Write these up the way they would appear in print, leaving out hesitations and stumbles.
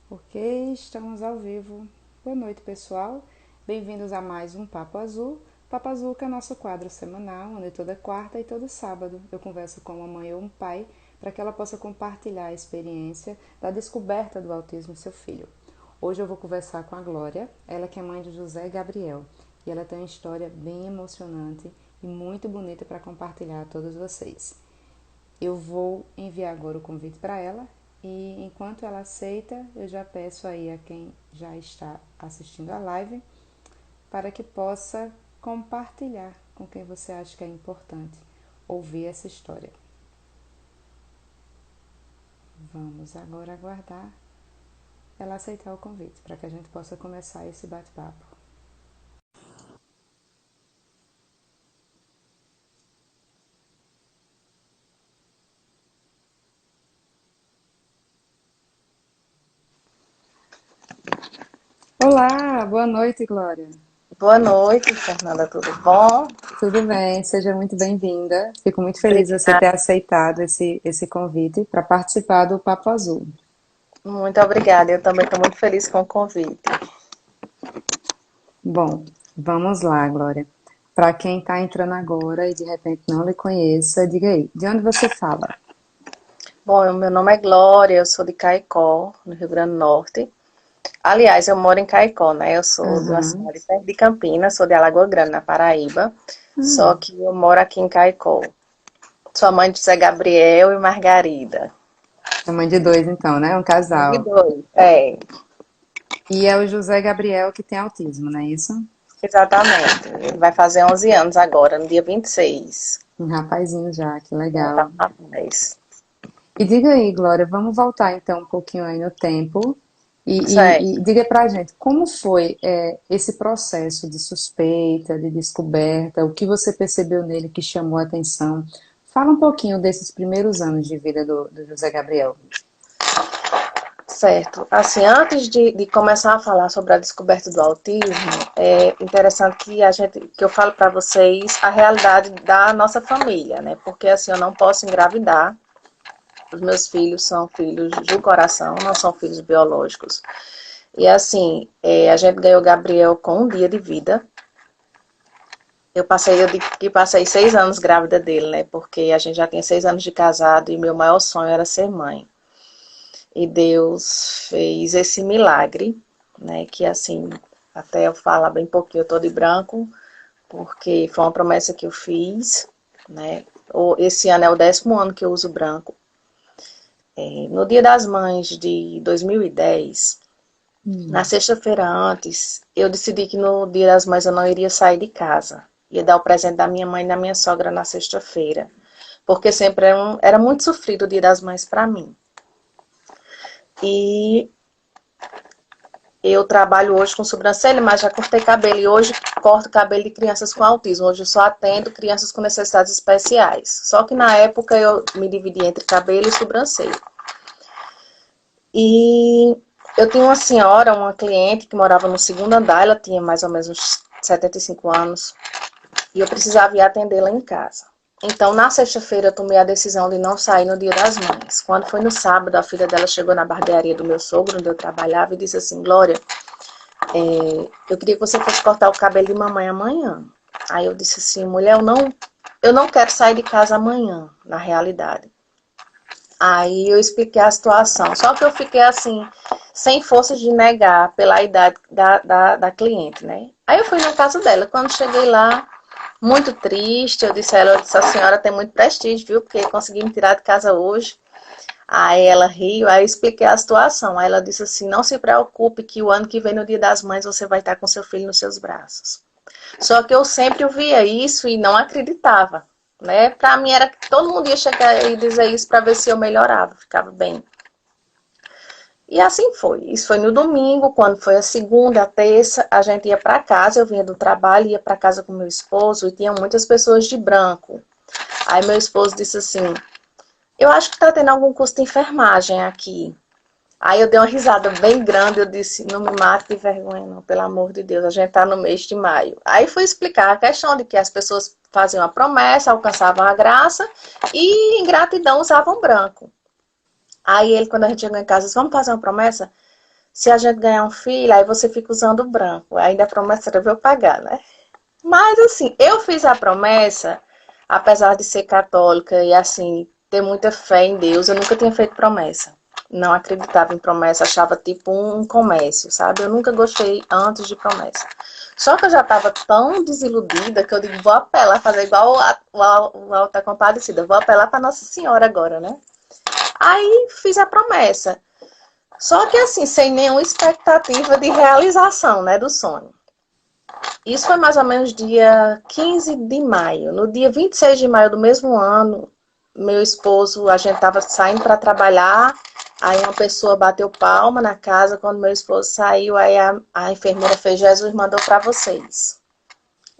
Ok, estamos ao vivo. Boa noite, pessoal. Bem-vindos a mais um Papo Azul. Papo Azul que é nosso quadro semanal, onde toda quarta e todo sábado eu converso com uma mãe ou um pai para que ela possa compartilhar a experiência da descoberta do autismo em seu filho. Hoje eu vou conversar com a Glória, ela que é mãe de José Gabriel, e ela tem uma história bem emocionante e muito bonita para compartilhar a todos vocês. Eu vou enviar agora o convite para ela e enquanto ela aceita, eu já peço aí a quem já está assistindo a live para que possa compartilhar com quem você acha que é importante ouvir essa história. Vamos agora aguardar ela aceitar o convite para que a gente possa começar esse bate-papo. Olá, boa noite, Glória. Boa noite, Fernanda, tudo bom? Tudo bem? Seja muito bem-vinda. Fico muito feliz de você Obrigada. ter aceitado esse convite para participar do Papo Azul. Muito obrigada. Eu também estou muito feliz com o convite. Bom, vamos lá, Glória. Para quem está entrando agora e de repente não lhe conheça, diga aí, de onde você fala? Bom, meu nome é Glória, eu sou de Caicó, no Rio Grande do Norte. Aliás, eu moro em Caicó, né? Eu sou de uma Aham. cidade perto de Campinas, sou de Alagoa Grande, na Paraíba. Só que eu moro aqui em Caicó. Sou mãe de José Gabriel e Margarida. É mãe de dois, então, né? Um Mãe de casal. dois. É, E é o José Gabriel que tem autismo, não é isso? exatamente. Ele vai fazer 11 anos agora, no dia 26. Um rapazinho já, que Já tá legal. com rapaz. E diga aí, Glória, vamos voltar então um pouquinho aí no tempo e Certo. diga pra gente como foi esse processo de suspeita, de descoberta, o que você percebeu nele que chamou a atenção. Fala um pouquinho desses primeiros anos de vida do José Gabriel. Certo. Assim, antes de começar a falar sobre a descoberta do autismo, é interessante que eu falo para vocês a realidade da nossa família, né? Porque assim, eu não posso engravidar. Os meus filhos são filhos do coração, não são filhos biológicos. E assim, a gente ganhou Gabriel com um dia de vida. Eu digo que passei 6 anos grávida dele, né? Porque a gente já tem 6 anos de casado e meu maior sonho era ser mãe. E Deus fez esse milagre, né? Que assim, até eu falar bem pouquinho, eu tô de branco, porque foi uma promessa que eu fiz, né? Esse ano é o 10º ano que eu uso branco. No Dia das Mães de 2010, na Hum. sexta-feira antes, eu decidi que no Dia das Mães eu não iria sair de casa. Ia dar o presente da minha mãe e da minha sogra na sexta-feira. Porque sempre era muito sofrido o Dia das Mães para mim. E eu trabalho hoje com sobrancelha, mas já cortei cabelo. E hoje corto cabelo de crianças com autismo. Hoje eu só atendo crianças com necessidades especiais. Só que na época eu me dividi entre cabelo e sobrancelha. E eu tinha uma senhora, uma cliente que morava no segundo andar. Ela tinha mais ou menos uns 75 anos. E eu precisava ir atendê-la em casa. Então, na sexta-feira, eu tomei a decisão de não sair no Dia das Mães. Quando foi no sábado, a filha dela chegou na barbearia do meu sogro, onde eu trabalhava, e disse assim: Glória, eu queria que você fosse cortar o cabelo de mamãe amanhã. Aí eu disse assim: mulher, eu não quero sair de casa amanhã, na realidade. Aí eu expliquei a situação. Só que eu fiquei assim, sem força de negar pela idade da cliente, né? Aí eu fui na casa dela. Quando cheguei lá, muito triste, eu disse a ela, essa senhora tem muito prestígio, viu? Porque consegui me tirar de casa hoje. Aí ela riu, aí eu expliquei a situação. Aí ela disse assim, não se preocupe que o ano que vem, no Dia das Mães, você vai estar com seu filho nos seus braços. Só que eu sempre ouvia isso e não acreditava, né? Pra mim era que todo mundo ia chegar e dizer isso pra ver se eu melhorava, ficava bem. E assim foi. Isso foi no domingo, quando foi a segunda, a terça, a gente ia para casa, eu vinha do trabalho, ia para casa com meu esposo e tinha muitas pessoas de branco. Aí meu esposo disse assim, eu acho que tá tendo algum curso de enfermagem aqui. Aí eu dei uma risada bem grande, eu disse, não me mate de vergonha não, pelo amor de Deus, a gente tá no mês de maio. Aí fui explicar a questão de que as pessoas faziam a promessa, alcançavam a graça e em gratidão usavam branco. Aí ele, quando a gente chegou em casa, disse, vamos fazer uma promessa? se a gente ganhar um filho, aí você fica usando branco. Ainda a promessa era eu pagar, né? Mas assim, eu fiz a promessa, apesar de ser católica e assim, ter muita fé em Deus, eu nunca tinha feito promessa. Não acreditava em promessa, achava tipo um comércio, sabe? Eu nunca gostei antes de promessa. Só que eu já estava tão desiludida que eu digo, vou apelar, fazer igual o Alta Compadecida, vou apelar para Nossa Senhora agora, né? Aí fiz a promessa. Só que assim, sem nenhuma expectativa de realização, né, do sonho. Isso foi mais ou menos dia 15 de maio. No dia 26 de maio do mesmo ano, meu esposo, a gente estava saindo para trabalhar, aí uma pessoa bateu palma na casa, quando meu esposo saiu, aí a enfermeira fez, Jesus mandou para vocês.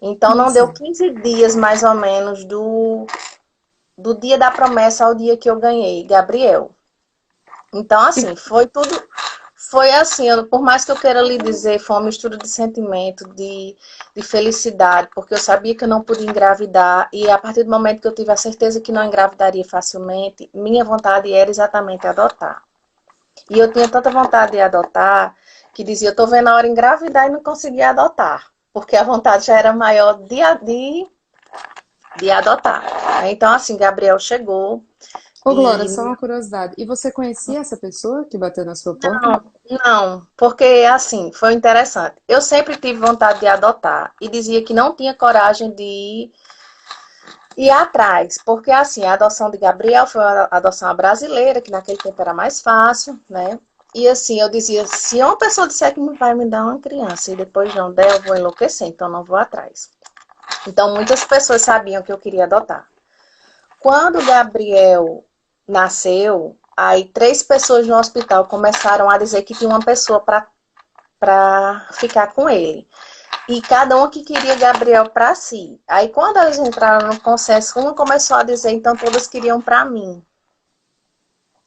Então não deu Nossa. 15 dias mais ou menos do dia da promessa ao dia que eu ganhei, Gabriel. Então assim, E, foi tudo, foi assim, por mais que eu queira lhe dizer, foi uma mistura de sentimento, de felicidade, porque eu sabia que eu não podia engravidar, e a partir do momento que eu tive a certeza que não engravidaria facilmente, minha vontade era exatamente adotar. E eu tinha tanta vontade de adotar, que dizia, eu tô vendo a hora engravidar e não conseguia adotar, porque a vontade já era maior de adotar. Então, assim, Gabriel chegou, ô Glória, e só uma curiosidade. E você conhecia essa pessoa que bateu na sua porta? não, não, porque assim, foi interessante. Eu sempre tive vontade de adotar e dizia que não tinha coragem de ir atrás, porque assim, a adoção de Gabriel foi uma adoção brasileira, que naquele tempo era mais fácil, né? E assim, eu dizia, se uma pessoa disser que vai me dar uma criança e depois não der, eu vou enlouquecer, então não vou atrás. Então muitas pessoas sabiam que eu queria adotar. Quando Gabriel nasceu, aí 3 pessoas no hospital começaram a dizer que tinha uma pessoa para ficar com ele. E cada um que queria Gabriel para si. Aí quando elas entraram no consenso, uma começou a dizer, então todas queriam para mim.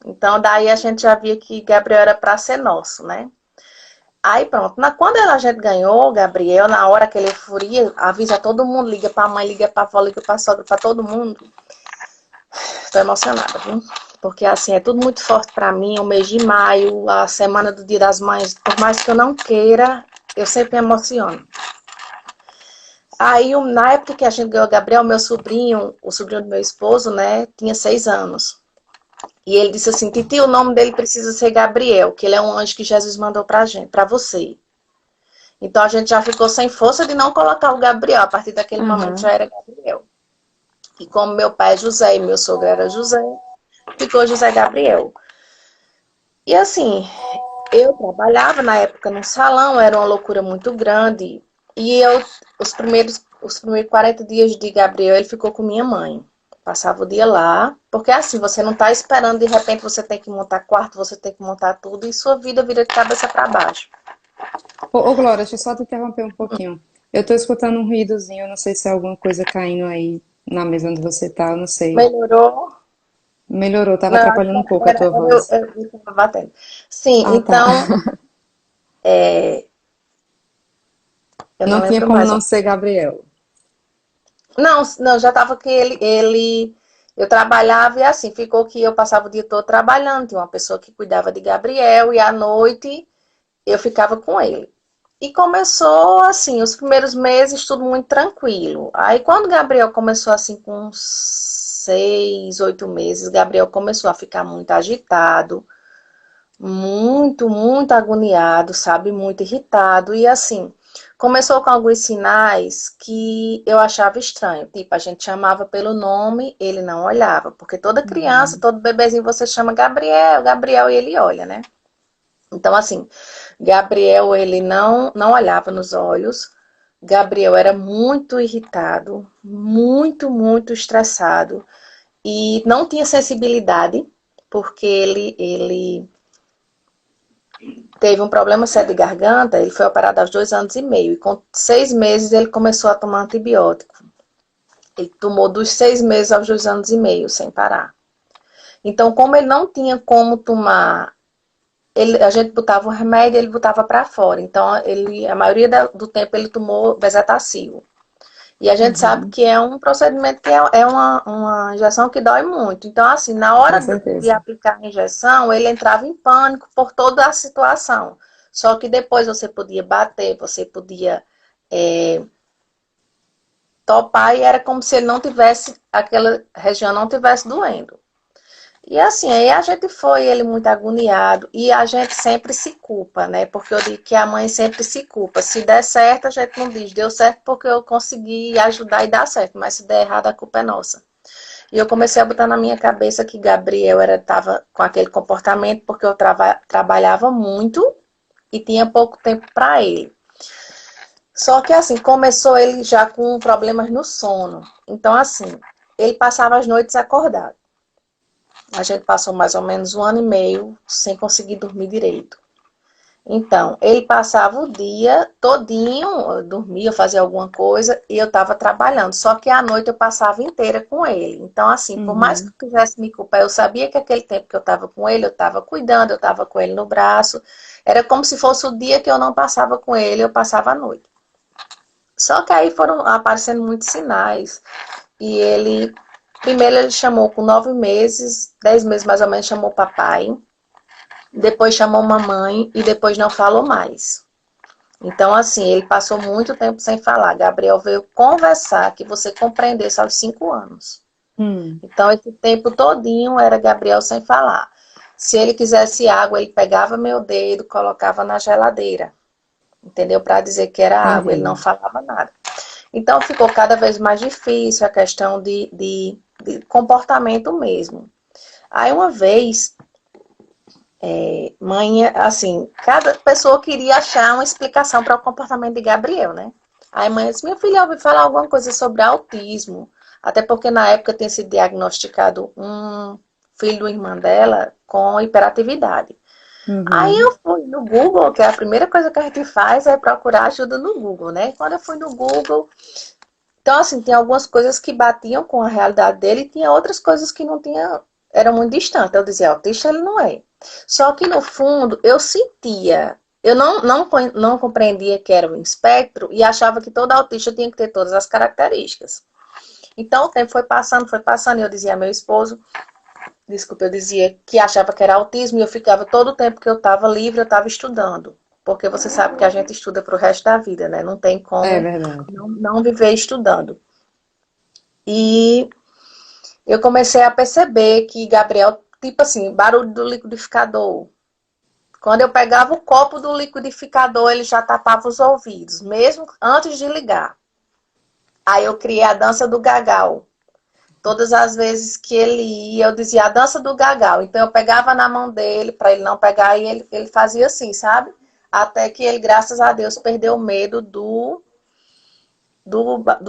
Então daí a gente já via que Gabriel era para ser nosso, né? Aí pronto, quando a gente ganhou, Gabriel, na hora que ele furia, avisa todo mundo, liga para a mãe, liga para a avó, liga para a sogra, para todo mundo. Estou emocionada, viu? Porque assim, é tudo muito forte para mim, o mês de maio, a semana do Dia das Mães, por mais que eu não queira, eu sempre me emociono. Aí, na época que a gente ganhou o Gabriel, meu sobrinho, o sobrinho do meu esposo, né, tinha 6 anos. E ele disse assim, Titi, o nome dele precisa ser Gabriel, que ele é um anjo que Jesus mandou pra gente, pra você. Então a gente já ficou sem força de não colocar o Gabriel, a partir daquele momento já Aham. era Gabriel. E como meu pai é José e meu sogro era José, ficou José Gabriel. E assim, eu trabalhava na época no salão, era uma loucura muito grande. E eu, os primeiros 40 dias de Gabriel, ele ficou com minha mãe. Passava o dia lá, porque assim, você não tá esperando, de repente você tem que montar quarto, você tem que montar tudo, e sua vida vira de cabeça para baixo. Ô Glória, deixa eu só te interromper um pouquinho. Eu tô escutando um ruídozinho, eu não sei se é alguma coisa caindo aí na mesa onde você tá, eu não sei. Melhorou? Melhorou, tava Não, acho atrapalhando um que pouco a era tua voz. eu tava batendo. Sim, Ah, tá. então, eu não Não tinha lembro como mais. não ser Gabriel. Não, não, já estava que eu trabalhava e assim, ficou que eu passava o dia todo trabalhando, tinha uma pessoa que cuidava de Gabriel e à noite eu ficava com ele. E começou assim, os primeiros meses tudo muito tranquilo. Aí quando Gabriel começou assim com uns 6, 8 meses, Gabriel começou a ficar muito agitado, muito, muito agoniado, sabe? Muito irritado. E assim, começou com alguns sinais que eu achava estranho. Tipo, a gente chamava pelo nome, ele não olhava. Porque toda criança, Uhum. todo bebezinho, você chama Gabriel, Gabriel, e ele olha, né? Então, assim, Gabriel, ele não olhava nos olhos. Gabriel era muito irritado, muito, muito estressado. E não tinha sensibilidade, porque ele teve um problema sério de garganta, ele foi operado aos 2 anos e meio. E com 6 meses ele começou a tomar antibiótico. Ele tomou dos 6 meses aos 2 anos e meio, sem parar. Então, como ele não tinha como tomar, a gente botava o remédio e ele botava para fora. Então, a maioria do tempo ele tomou bezetacil. E a gente sabe Uhum. que é um procedimento que é uma injeção que dói muito. Então, assim, na Com hora de certeza. aplicar a injeção, ele entrava em pânico por toda a situação. Só que depois você podia bater, você podia topar e era como se ele não tivesse, aquela região não tivesse doendo. E assim, aí a gente foi, ele muito agoniado, e a gente sempre se culpa, né? Porque eu digo que a mãe sempre se culpa. Se der certo, a gente não diz, deu certo porque eu consegui ajudar e dar certo, mas se der errado, a culpa é nossa. E eu comecei a botar na minha cabeça que Gabriel estava com aquele comportamento porque eu trabalhava muito e tinha pouco tempo para ele. Só que assim, começou ele já com problemas no sono. Então assim, ele passava as noites acordado. A gente passou mais ou menos 1 ano e meio sem conseguir dormir direito. Então, ele passava o dia todinho, eu dormia, fazia alguma coisa e eu estava trabalhando. Só que à noite eu passava inteira com ele. Então, assim, por mais que eu quisesse me culpar, eu sabia que aquele tempo que eu estava com ele, eu estava cuidando, eu estava com ele no braço. Era como se fosse o dia que eu não passava com ele, eu passava a noite. Só que aí foram aparecendo muitos sinais. E ele, primeiro ele chamou com 9 meses, 10 meses mais ou menos, chamou papai. Depois chamou mamãe e depois não falou mais. Então, assim, ele passou muito tempo sem falar. Gabriel veio conversar que você compreendesse aos 5 anos. Então, esse tempo todinho era Gabriel sem falar. Se ele quisesse água, ele pegava meu dedo, colocava na geladeira. Entendeu? Para dizer que era água, ele não falava nada. Então, ficou cada vez mais difícil a questão de comportamento mesmo. Aí, uma vez, mãe, assim, cada pessoa queria achar uma explicação para o comportamento de Gabriel, né? Aí a mãe disse, minha filha, eu ouvi falar alguma coisa sobre autismo. Até porque na época tinha sido diagnosticado um filho do irmão dela com hiperatividade. Aí eu fui no Google, que é a primeira coisa que a gente faz é procurar ajuda no Google, né? Quando eu fui no Google, então assim, tinha algumas coisas que batiam com a realidade dele e tinha outras coisas que não tinha, eram muito distantes. Eu dizia, autista ele não é. Só que no fundo eu sentia, eu não compreendia que era um espectro e achava que todo autista tinha que ter todas as características. Então o tempo foi passando e eu dizia a meu esposo, desculpa, eu dizia que achava que era autismo e eu ficava todo o tempo que eu estava livre, eu estava estudando. Porque você sabe que a gente estuda para o resto da vida, né? Não tem como não viver estudando. E eu comecei a perceber que Gabriel, tipo assim, barulho do liquidificador. Quando eu pegava o copo do liquidificador, ele já tapava os ouvidos, mesmo antes de ligar. Aí eu criei a dança do gagal. Todas as vezes que ele ia, eu dizia a dança do gagal. Então eu pegava na mão dele, para ele não pegar, e ele fazia assim, sabe? Até que ele, graças a Deus, perdeu o medo do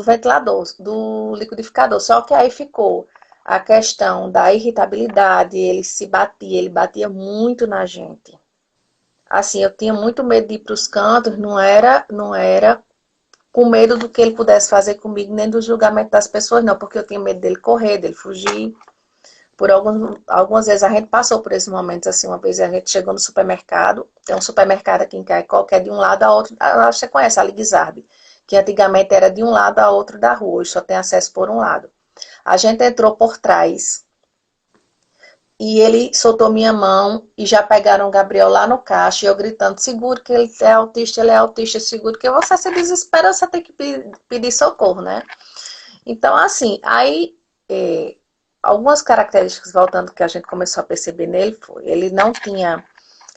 ventilador, do liquidificador. Só que aí ficou a questão da irritabilidade, ele batia muito na gente. Assim, eu tinha muito medo de ir para os cantos, não era com medo do que ele pudesse fazer comigo, nem do julgamento das pessoas, não, porque eu tinha medo dele correr, dele fugir. Algumas vezes a gente passou por esses momentos, assim, uma vez a gente chegou no supermercado, tem um supermercado aqui em Caicó, que é de um lado a outro, acho que você conhece a Liguizarbe, que antigamente era de um lado a outro da rua, hoje só tem acesso por um lado. A gente entrou por trás, e ele soltou minha mão e já pegaram o Gabriel lá no caixa, e eu gritando, seguro que ele é autista, seguro que você se desespera, você tem que pedir socorro, né? Então, assim, aí, algumas características, voltando, que a gente começou a perceber nele, foi, ele não tinha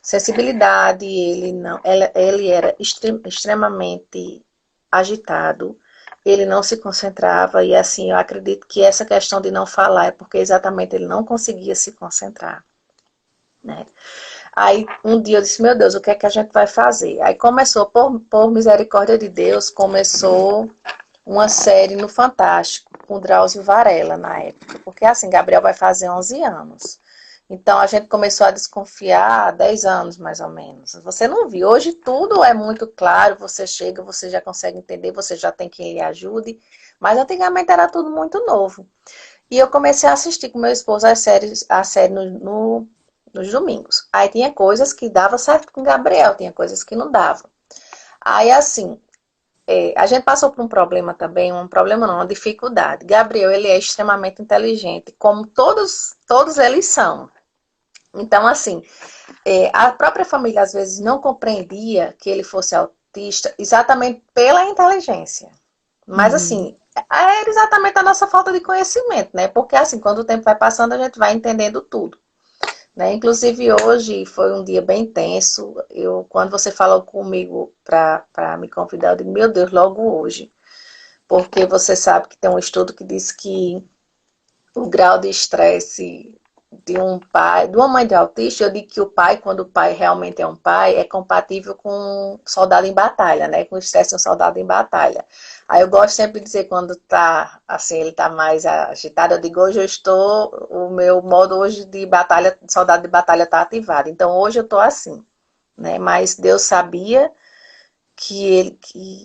sensibilidade, ele era extremamente agitado, ele não se concentrava, e assim, eu acredito que essa questão de não falar é porque exatamente ele não conseguia se concentrar, né? Aí um dia eu disse, meu Deus, o que é que a gente vai fazer? Aí começou, por misericórdia de Deus, começou uma série no Fantástico, com Drauzio Varela na época, porque assim, Gabriel vai fazer 11 anos. Então a gente começou a desconfiar há 10 anos, mais ou menos. Você não viu. Hoje tudo é muito claro, você chega, você já consegue entender, você já tem quem lhe ajude. Mas antigamente era tudo muito novo. E eu comecei a assistir com meu esposo a série nos domingos. Aí tinha coisas que dava certo com o Gabriel, tinha coisas que não davam. Aí assim, a gente passou por um problema também, uma dificuldade. Gabriel, ele é extremamente inteligente, como todos eles são. Então, assim, a própria família às vezes não compreendia que ele fosse autista exatamente pela inteligência. Mas, Uhum. assim, era exatamente a nossa falta de conhecimento, né? Porque, assim, quando o tempo vai passando, a gente vai entendendo tudo. Né? Inclusive hoje foi um dia bem tenso. Quando você falou comigo para me convidar, eu digo, meu Deus, logo hoje. Porque você sabe que tem um estudo que diz que o grau de estresse de um pai, de uma mãe de autista, eu digo que o pai, quando o pai realmente é um pai, é compatível com um soldado em batalha, né? Com o estresse de um soldado em batalha. Aí eu gosto sempre de dizer quando tá, assim, ele tá mais agitado, eu digo, hoje eu estou, o meu modo hoje de batalha, soldado de batalha tá ativado. Então hoje eu tô assim, né? Mas Deus sabia que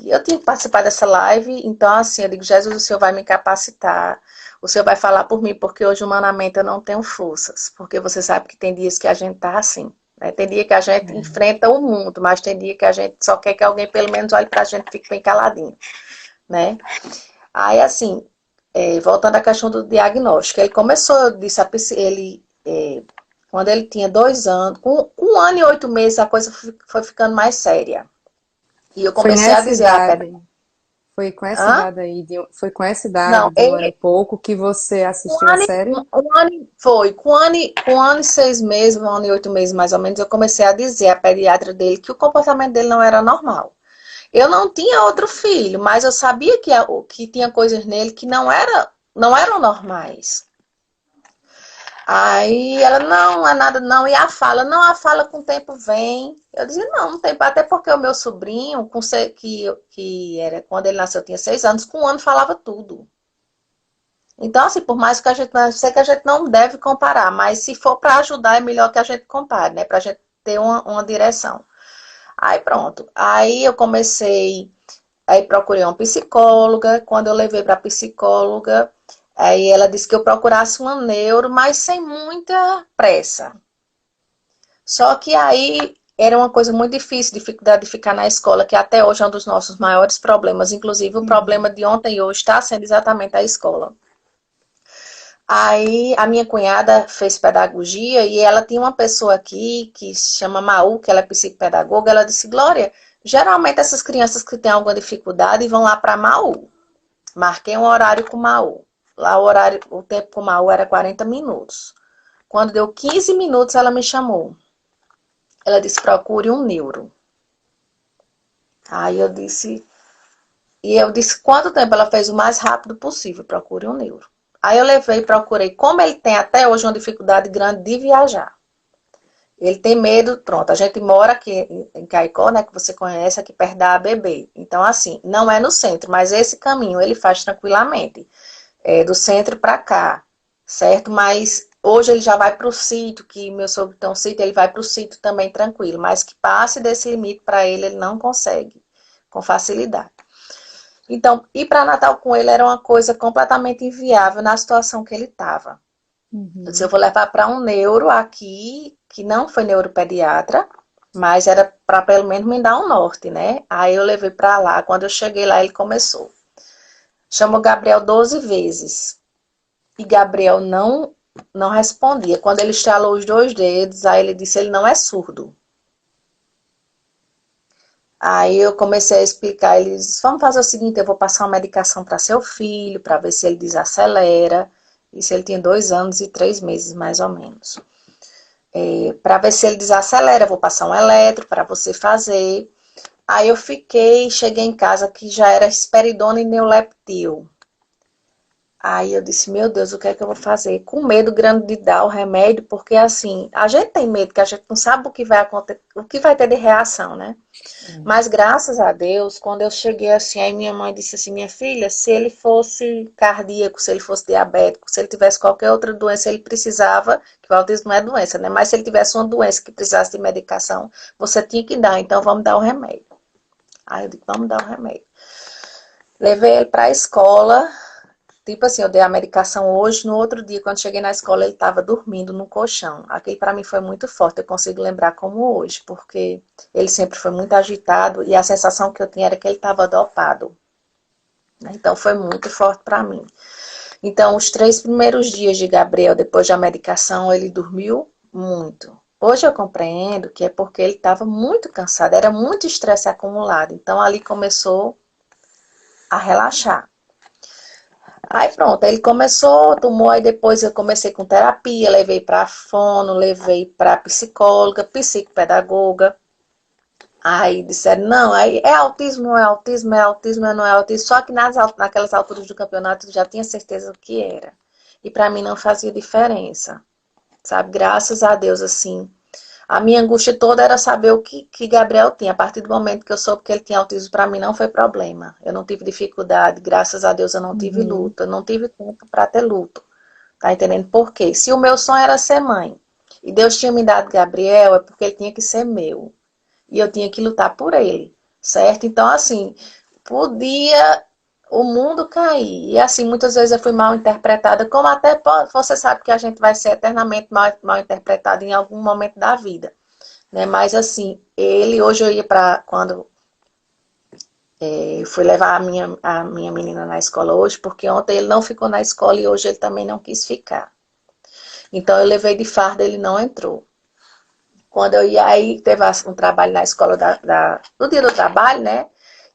eu tinha que participar dessa live, então assim, eu digo, Jesus, o Senhor vai me capacitar, o Senhor vai falar por mim, porque hoje humanamente eu não tenho forças, porque você sabe que tem dias que a gente tá assim, né? Tem dia que a gente enfrenta o mundo, mas tem dia que a gente só quer que alguém pelo menos olhe pra gente e fique bem caladinho, né? Aí assim, voltando à questão do diagnóstico, ele começou, eu disse, quando ele tinha 2 anos, com 1 ano e 8 meses a coisa foi ficando mais séria. E eu Foi comecei a nessa dizer a idade, foi com essa hã? idade aí, foi com essa idade Não, de 1 ano e pouco que você um assistiu a ano, série? foi, com 1 ano e 6 meses, 1 ano e 8 meses mais ou menos, eu comecei a dizer à pediatra dele que o comportamento dele não era normal. Eu não tinha outro filho, mas eu sabia que tinha coisas nele que não eram normais. Aí ela, não é nada não. E a fala com o tempo vem. Eu dizia, não, não tem, até porque o meu sobrinho, que era quando ele nasceu, tinha 6 anos, com 1 ano falava tudo. Então, assim, por mais que a gente, eu sei que a gente não deve comparar, mas se for para ajudar, é melhor que a gente compare, né? Para a gente ter uma direção. Aí pronto. Aí eu comecei, aí procurei uma psicóloga. Quando eu levei para a psicóloga, aí ela disse que eu procurasse uma neuro, mas sem muita pressa. Só que aí era uma coisa muito difícil, dificuldade de ficar na escola, que até hoje é um dos nossos maiores problemas. Inclusive, o problema Uhum. de ontem e hoje está sendo exatamente a escola. Aí a minha cunhada fez pedagogia e ela tinha uma pessoa aqui que se chama Maú, que ela é psicopedagoga. Ela disse, Glória, geralmente essas crianças que têm alguma dificuldade vão lá para Maú. Marquei um horário com Maú. Lá o tempo com Maú era 40 minutos. Quando deu 15 minutos, ela me chamou. Ela disse, procure um neuro. Aí eu disse, quanto tempo? Ela fez o mais rápido possível, procure um neuro. Aí eu levei e procurei, como ele tem até hoje uma dificuldade grande de viajar. Ele tem medo, pronto, a gente mora aqui em Caicó, né, que você conhece, aqui perto da ABB. Então, assim, não é no centro, mas esse caminho ele faz tranquilamente, do centro para cá, certo? Mas hoje ele já vai para o sítio, que meu sogro tem um sítio, ele vai para o sítio também tranquilo, mas que passe desse limite para ele não consegue, com facilidade. Então, ir para Natal com ele era uma coisa completamente inviável na situação que ele estava. Eu disse, eu Uhum. vou levar para um neuro aqui, que não foi neuropediatra, mas era para pelo menos me dar um norte, né? Aí eu levei para lá. Quando eu cheguei lá, ele começou. Chamou Gabriel 12 vezes. E Gabriel não respondia. Quando ele estalou os 2 dedos, aí ele disse, ele não é surdo. Aí eu comecei a explicar, ele disse, vamos fazer o seguinte, eu vou passar uma medicação para seu filho, para ver se ele desacelera. Isso ele tinha 2 anos e 3 meses, mais ou menos. Para ver se ele desacelera, eu vou passar um eletro para você fazer. Aí eu cheguei em casa que já era esperidona e neuleptil. Aí eu disse, meu Deus, o que é que eu vou fazer? Com medo grande de dar o remédio, porque assim, a gente tem medo que a gente não sabe o que vai acontecer, o que vai ter de reação, né? Mas graças a Deus, quando eu cheguei assim, aí minha mãe disse assim, minha filha, se ele fosse cardíaco, se ele fosse diabético, se ele tivesse qualquer outra doença, ele precisava, que o autismo não é doença, né? Mas se ele tivesse uma doença que precisasse de medicação, você tinha que dar, então vamos dar o remédio. Aí eu disse, vamos dar o remédio. Levei ele para a escola, tipo assim, eu dei a medicação hoje, no outro dia, quando cheguei na escola, ele estava dormindo no colchão. Aquilo para mim foi muito forte, eu consigo lembrar como hoje, porque ele sempre foi muito agitado e a sensação que eu tinha era que ele estava dopado. Então foi muito forte para mim. Então, os 3 primeiros dias de Gabriel, depois da medicação, ele dormiu muito. Hoje eu compreendo que é porque ele estava muito cansado, era muito estresse acumulado. Então ali começou a relaxar. Aí pronto, ele começou, tomou, aí depois eu comecei com terapia, levei para fono, levei para psicóloga, psicopedagoga. Aí disseram, não, aí é autismo, não é autismo, é autismo, não é autismo. Só que naquelas alturas do campeonato eu já tinha certeza do que era. E para mim não fazia diferença, sabe? Graças a Deus, assim. A minha angústia toda era saber o que Gabriel tinha. A partir do momento que eu soube que ele tinha autismo, para mim não foi problema. Eu não tive dificuldade, graças a Deus eu não tive Uhum. luta, eu não tive tempo para ter luto. Tá entendendo por quê? Se o meu sonho era ser mãe, e Deus tinha me dado Gabriel, é porque ele tinha que ser meu. E eu tinha que lutar por ele, certo? Então, assim, podia o mundo cair. E, assim, muitas vezes eu fui mal interpretada, como até você sabe que a gente vai ser eternamente mal interpretado em algum momento da vida. Né? Mas, assim, ele, hoje eu ia para, quando fui levar a minha menina na escola hoje, porque ontem ele não ficou na escola e hoje ele também não quis ficar. Então, eu levei de farda, ele não entrou. Quando eu ia, aí teve um trabalho na escola no dia do trabalho, né?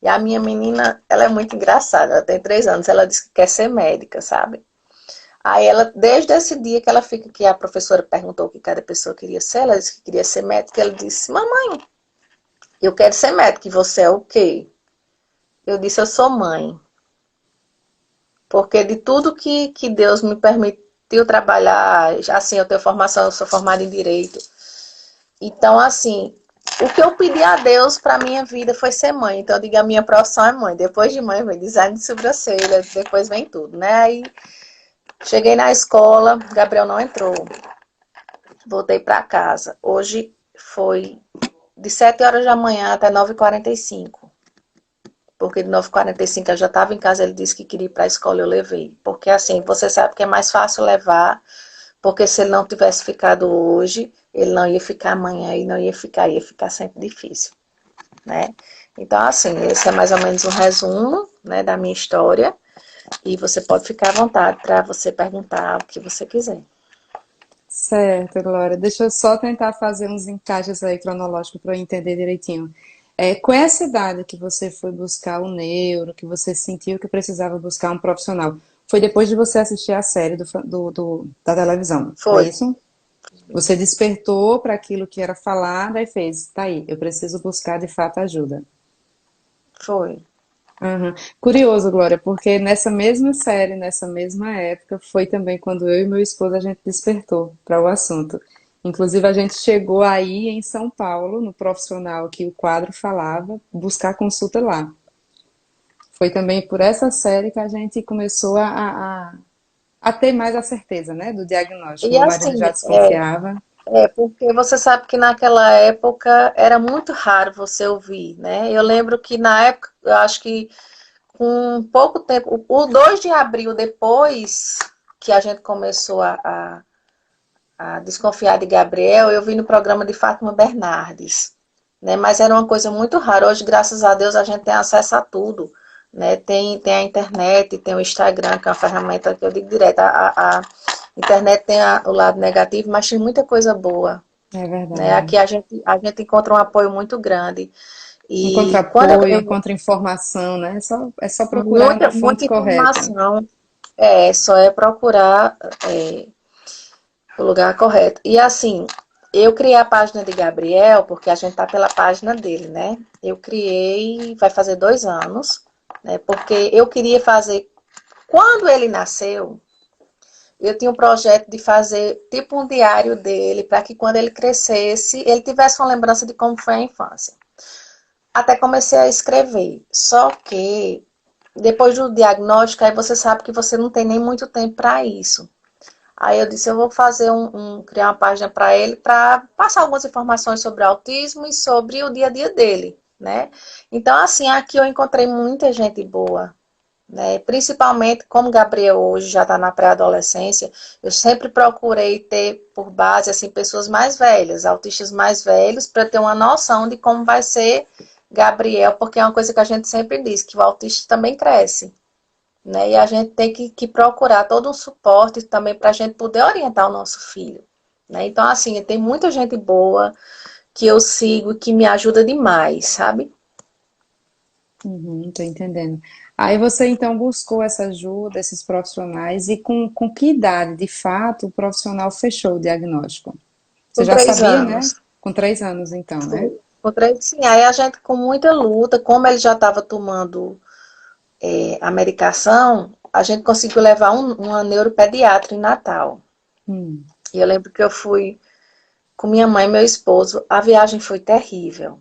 E a minha menina, ela é muito engraçada, ela tem 3 anos, ela disse que quer ser médica, sabe? Aí ela, desde esse dia que ela fica, que a professora perguntou o que cada pessoa queria ser, ela disse que queria ser médica, ela disse, mamãe, eu quero ser médica, e você é o quê? Eu disse, eu sou mãe. Porque de tudo que Deus me permitiu trabalhar, assim, eu tenho formação, eu sou formada em Direito. Então, assim, o que eu pedi a Deus para minha vida foi ser mãe. Então, eu digo, a minha profissão é mãe. Depois de mãe, vem design de sobrancelha, depois vem tudo, né? Aí, cheguei na escola, Gabriel não entrou. Voltei para casa. Hoje foi de 7 horas da manhã até 9h45. Porque de 9h45 eu já estava em casa, ele disse que queria ir para a escola, eu levei. Porque assim, você sabe que é mais fácil levar, porque se ele não tivesse ficado hoje, ele não ia ficar amanhã e não ia ficar sempre difícil, né? Então, assim, esse é mais ou menos um resumo, né, da minha história. E você pode ficar à vontade para você perguntar o que você quiser. Certo, Glória. Deixa eu só tentar fazer uns encaixes aí cronológicos para eu entender direitinho. Qual é a cidade que você foi buscar o neuro, que você sentiu que precisava buscar um profissional? Foi depois de você assistir a série da televisão, foi Foi, isso? Você despertou para aquilo que era falado e fez, tá aí, eu preciso buscar de fato ajuda. foi. Aham. Curioso, Glória, porque nessa mesma série, nessa mesma época, foi também quando eu e meu esposo a gente despertou para o assunto. Inclusive, a gente chegou aí em São Paulo, no profissional que o quadro falava, buscar consulta lá. Foi também por essa série que a gente começou a ter mais a certeza, né, do diagnóstico. E Meu marido já assim, desconfiava. porque você sabe que naquela época era muito raro você ouvir, né? Eu lembro que na época, eu acho que com pouco tempo, o 2 de abril, depois que a gente começou a desconfiar de Gabriel, eu vi no programa de Fátima Bernardes, né? Mas era uma coisa muito rara. Hoje, graças a Deus, a gente tem acesso a tudo, né? Tem a internet, tem o Instagram, que é uma ferramenta que eu digo direto. A internet tem o lado negativo, mas tem muita coisa boa, É né? verdade. Aqui a gente encontra um apoio muito grande. Encontra E quando apoio, eu encontra informação, né? É só procurar na muita, fonte muita correta. informação, só é procurar o lugar correto. E assim, eu criei a página de Gabriel, porque a gente tá pela página dele, né? Eu criei, vai fazer 2 anos, né? Porque eu queria fazer, quando ele nasceu, eu tinha um projeto de fazer tipo um diário dele, para que quando ele crescesse, ele tivesse uma lembrança de como foi a infância. Até comecei a escrever. Só que depois do diagnóstico, aí você sabe que você não tem nem muito tempo para isso. Aí eu disse, eu vou fazer criar uma página para ele para passar algumas informações sobre autismo e sobre o dia a dia dele, né? Então, assim, aqui eu encontrei muita gente boa, né? Principalmente, como Gabriel hoje já está na pré-adolescência, eu sempre procurei ter por base, assim, pessoas mais velhas, autistas mais velhos, para ter uma noção de como vai ser Gabriel, porque é uma coisa que a gente sempre diz, que o autista também cresce, né? E a gente tem que procurar todo um suporte também para a gente poder orientar o nosso filho, né? Então, assim, tem muita gente boa que eu sigo que me ajuda demais, sabe? Uhum, tô entendendo. Aí você então buscou essa ajuda, esses profissionais, e com que idade, de fato, o profissional fechou o diagnóstico? Você Com já três sabia, né? anos. Com 3 anos, então, né? Com três, sim. Aí a gente, com muita luta, como ele já estava tomando a medicação, a gente conseguiu levar uma neuropediatra em Natal. Hum, E eu lembro que eu fui com minha mãe e meu esposo. A viagem foi terrível,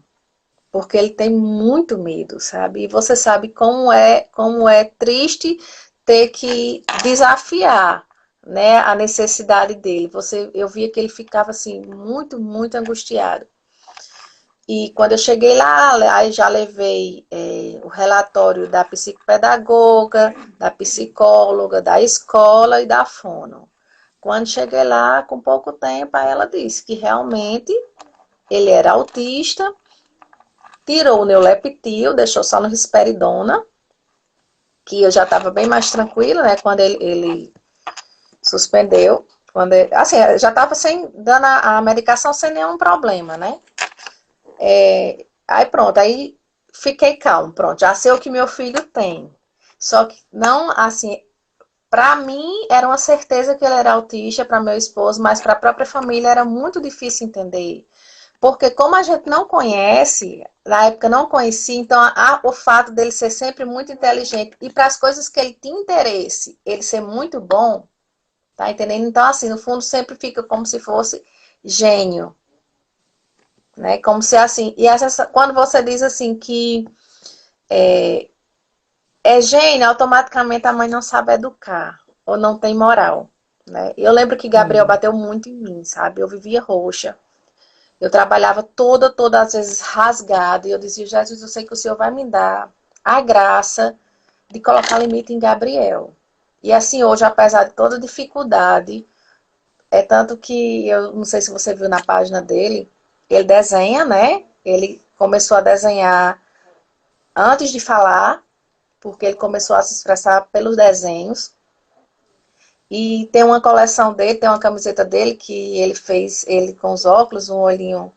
porque ele tem muito medo, sabe? E você sabe como é triste ter que desafiar, né, a necessidade dele. Eu via que ele ficava assim muito, muito angustiado. E quando eu cheguei lá, aí já levei o relatório da psicopedagoga, da psicóloga, da escola e da fono. Quando cheguei lá, com pouco tempo, aí ela disse que realmente ele era autista, tirou o neuleptil, deixou só no risperidona, que eu já estava bem mais tranquila, né, quando ele suspendeu. Assim, já estava dando a medicação sem nenhum problema, né? Aí pronto, aí fiquei calmo, pronto, já sei o que meu filho tem. Só que não, assim, para mim era uma certeza que ele era autista, para meu esposo, mas para a própria família era muito difícil entender. Porque como a gente não conhece, na época não conhecia, então o fato dele ser sempre muito inteligente e para as coisas que ele tinha interesse, ele ser muito bom, tá entendendo? Então, assim, no fundo sempre fica como se fosse gênio, né? Como se assim, quando você diz assim que é gênio, automaticamente a mãe não sabe educar ou não tem moral, né? Eu lembro que Gabriel sim. bateu muito em mim, sabe? Eu vivia roxa. Eu trabalhava todas as vezes rasgada. E eu dizia, Jesus, eu sei que o Senhor vai me dar a graça de colocar limite em Gabriel. E assim, hoje, apesar de toda dificuldade, é tanto que, eu não sei se você viu na página dele, ele desenha, né? Ele começou a desenhar antes de falar, porque ele começou a se expressar pelos desenhos. E tem uma coleção dele, tem uma camiseta dele que ele fez, ele com os óculos, um olhinho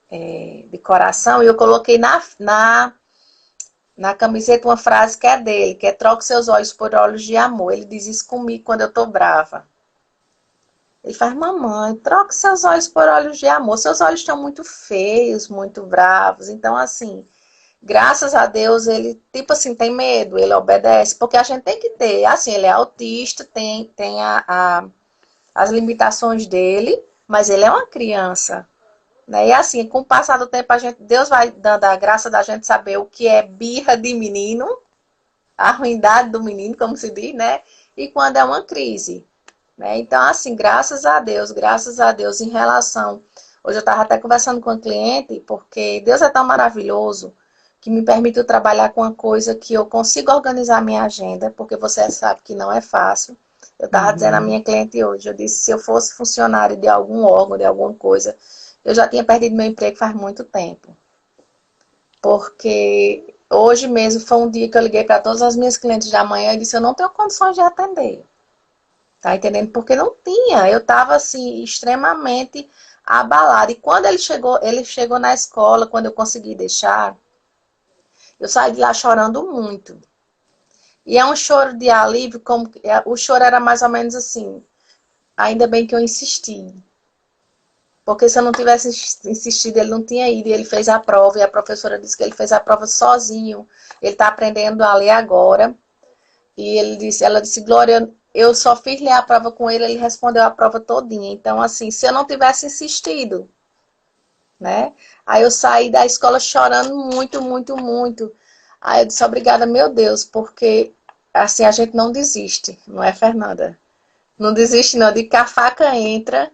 de coração, e eu coloquei na camiseta uma frase que é dele, que é troque seus olhos por olhos de amor. Ele diz isso comigo quando eu tô brava. Ele faz, mamãe, troque seus olhos por olhos de amor. Seus olhos estão muito feios, muito bravos. Então, assim, graças a Deus, ele, tipo assim, tem medo, ele obedece, porque a gente tem que ter, assim, ele é autista, tem as limitações dele, mas ele é uma criança, né? E assim, com o passar do tempo, Deus vai dando a graça da gente saber o que é birra de menino, a ruindade do menino, como se diz, né? E quando é uma crise, né? Então, assim, graças a Deus, em relação. Hoje eu estava até conversando com um cliente, porque Deus é tão maravilhoso que me permitiu trabalhar com uma coisa que eu consigo organizar a minha agenda, porque você sabe que não é fácil. Eu estava dizendo à Uhum. minha cliente hoje, eu disse, se eu fosse funcionário de algum órgão, de alguma coisa, eu já tinha perdido meu emprego faz muito tempo. Porque hoje mesmo foi um dia que eu liguei para todas as minhas clientes da manhã e disse, eu não tenho condições de atender. Tá entendendo? Porque não tinha. Eu estava assim, extremamente abalada. E quando ele chegou na escola, quando eu consegui deixar, eu saí de lá chorando muito. E é um choro de alívio, o choro era mais ou menos assim. Ainda bem que eu insisti. Porque se eu não tivesse insistido, ele não tinha ido. E ele fez a prova, e a professora disse que ele fez a prova sozinho. Ele está aprendendo a ler agora. E ela disse, Glória, eu só fiz ler a prova com ele, ele respondeu a prova todinha. Então, assim, se eu não tivesse insistido, né? Aí eu saí da escola chorando muito, muito, muito. Aí eu disse, obrigada, meu Deus, porque assim a gente não desiste, não é, Fernanda? Não desiste não, de que a faca entra,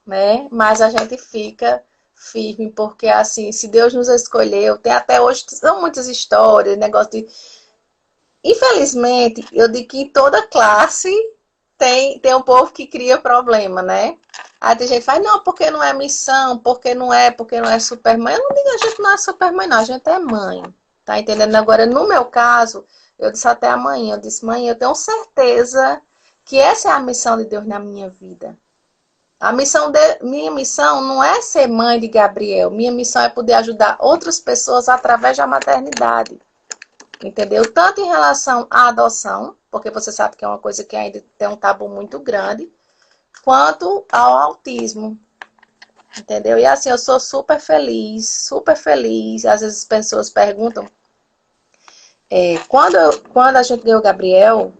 né? Mas a gente fica firme, porque assim, se Deus nos escolheu, tem até hoje, são muitas histórias, negócio de infelizmente, eu digo que em toda classe tem um povo que cria problema, né? Aí tem gente que fala, não, porque não é missão, porque não é supermãe. Eu não digo, a gente não é supermãe, não, a gente é mãe. Tá entendendo? Agora, no meu caso, eu disse até amanhã, eu disse, mãe, eu tenho certeza que essa é a missão de Deus na minha vida. Minha missão não é ser mãe de Gabriel. Minha missão é poder ajudar outras pessoas através da maternidade. Entendeu? Tanto em relação à adoção, porque você sabe que é uma coisa que ainda tem um tabu muito grande, quanto ao autismo. Entendeu? E assim, eu sou super feliz, super feliz. Às vezes as pessoas perguntam. Quando a gente ganhou o Gabriel,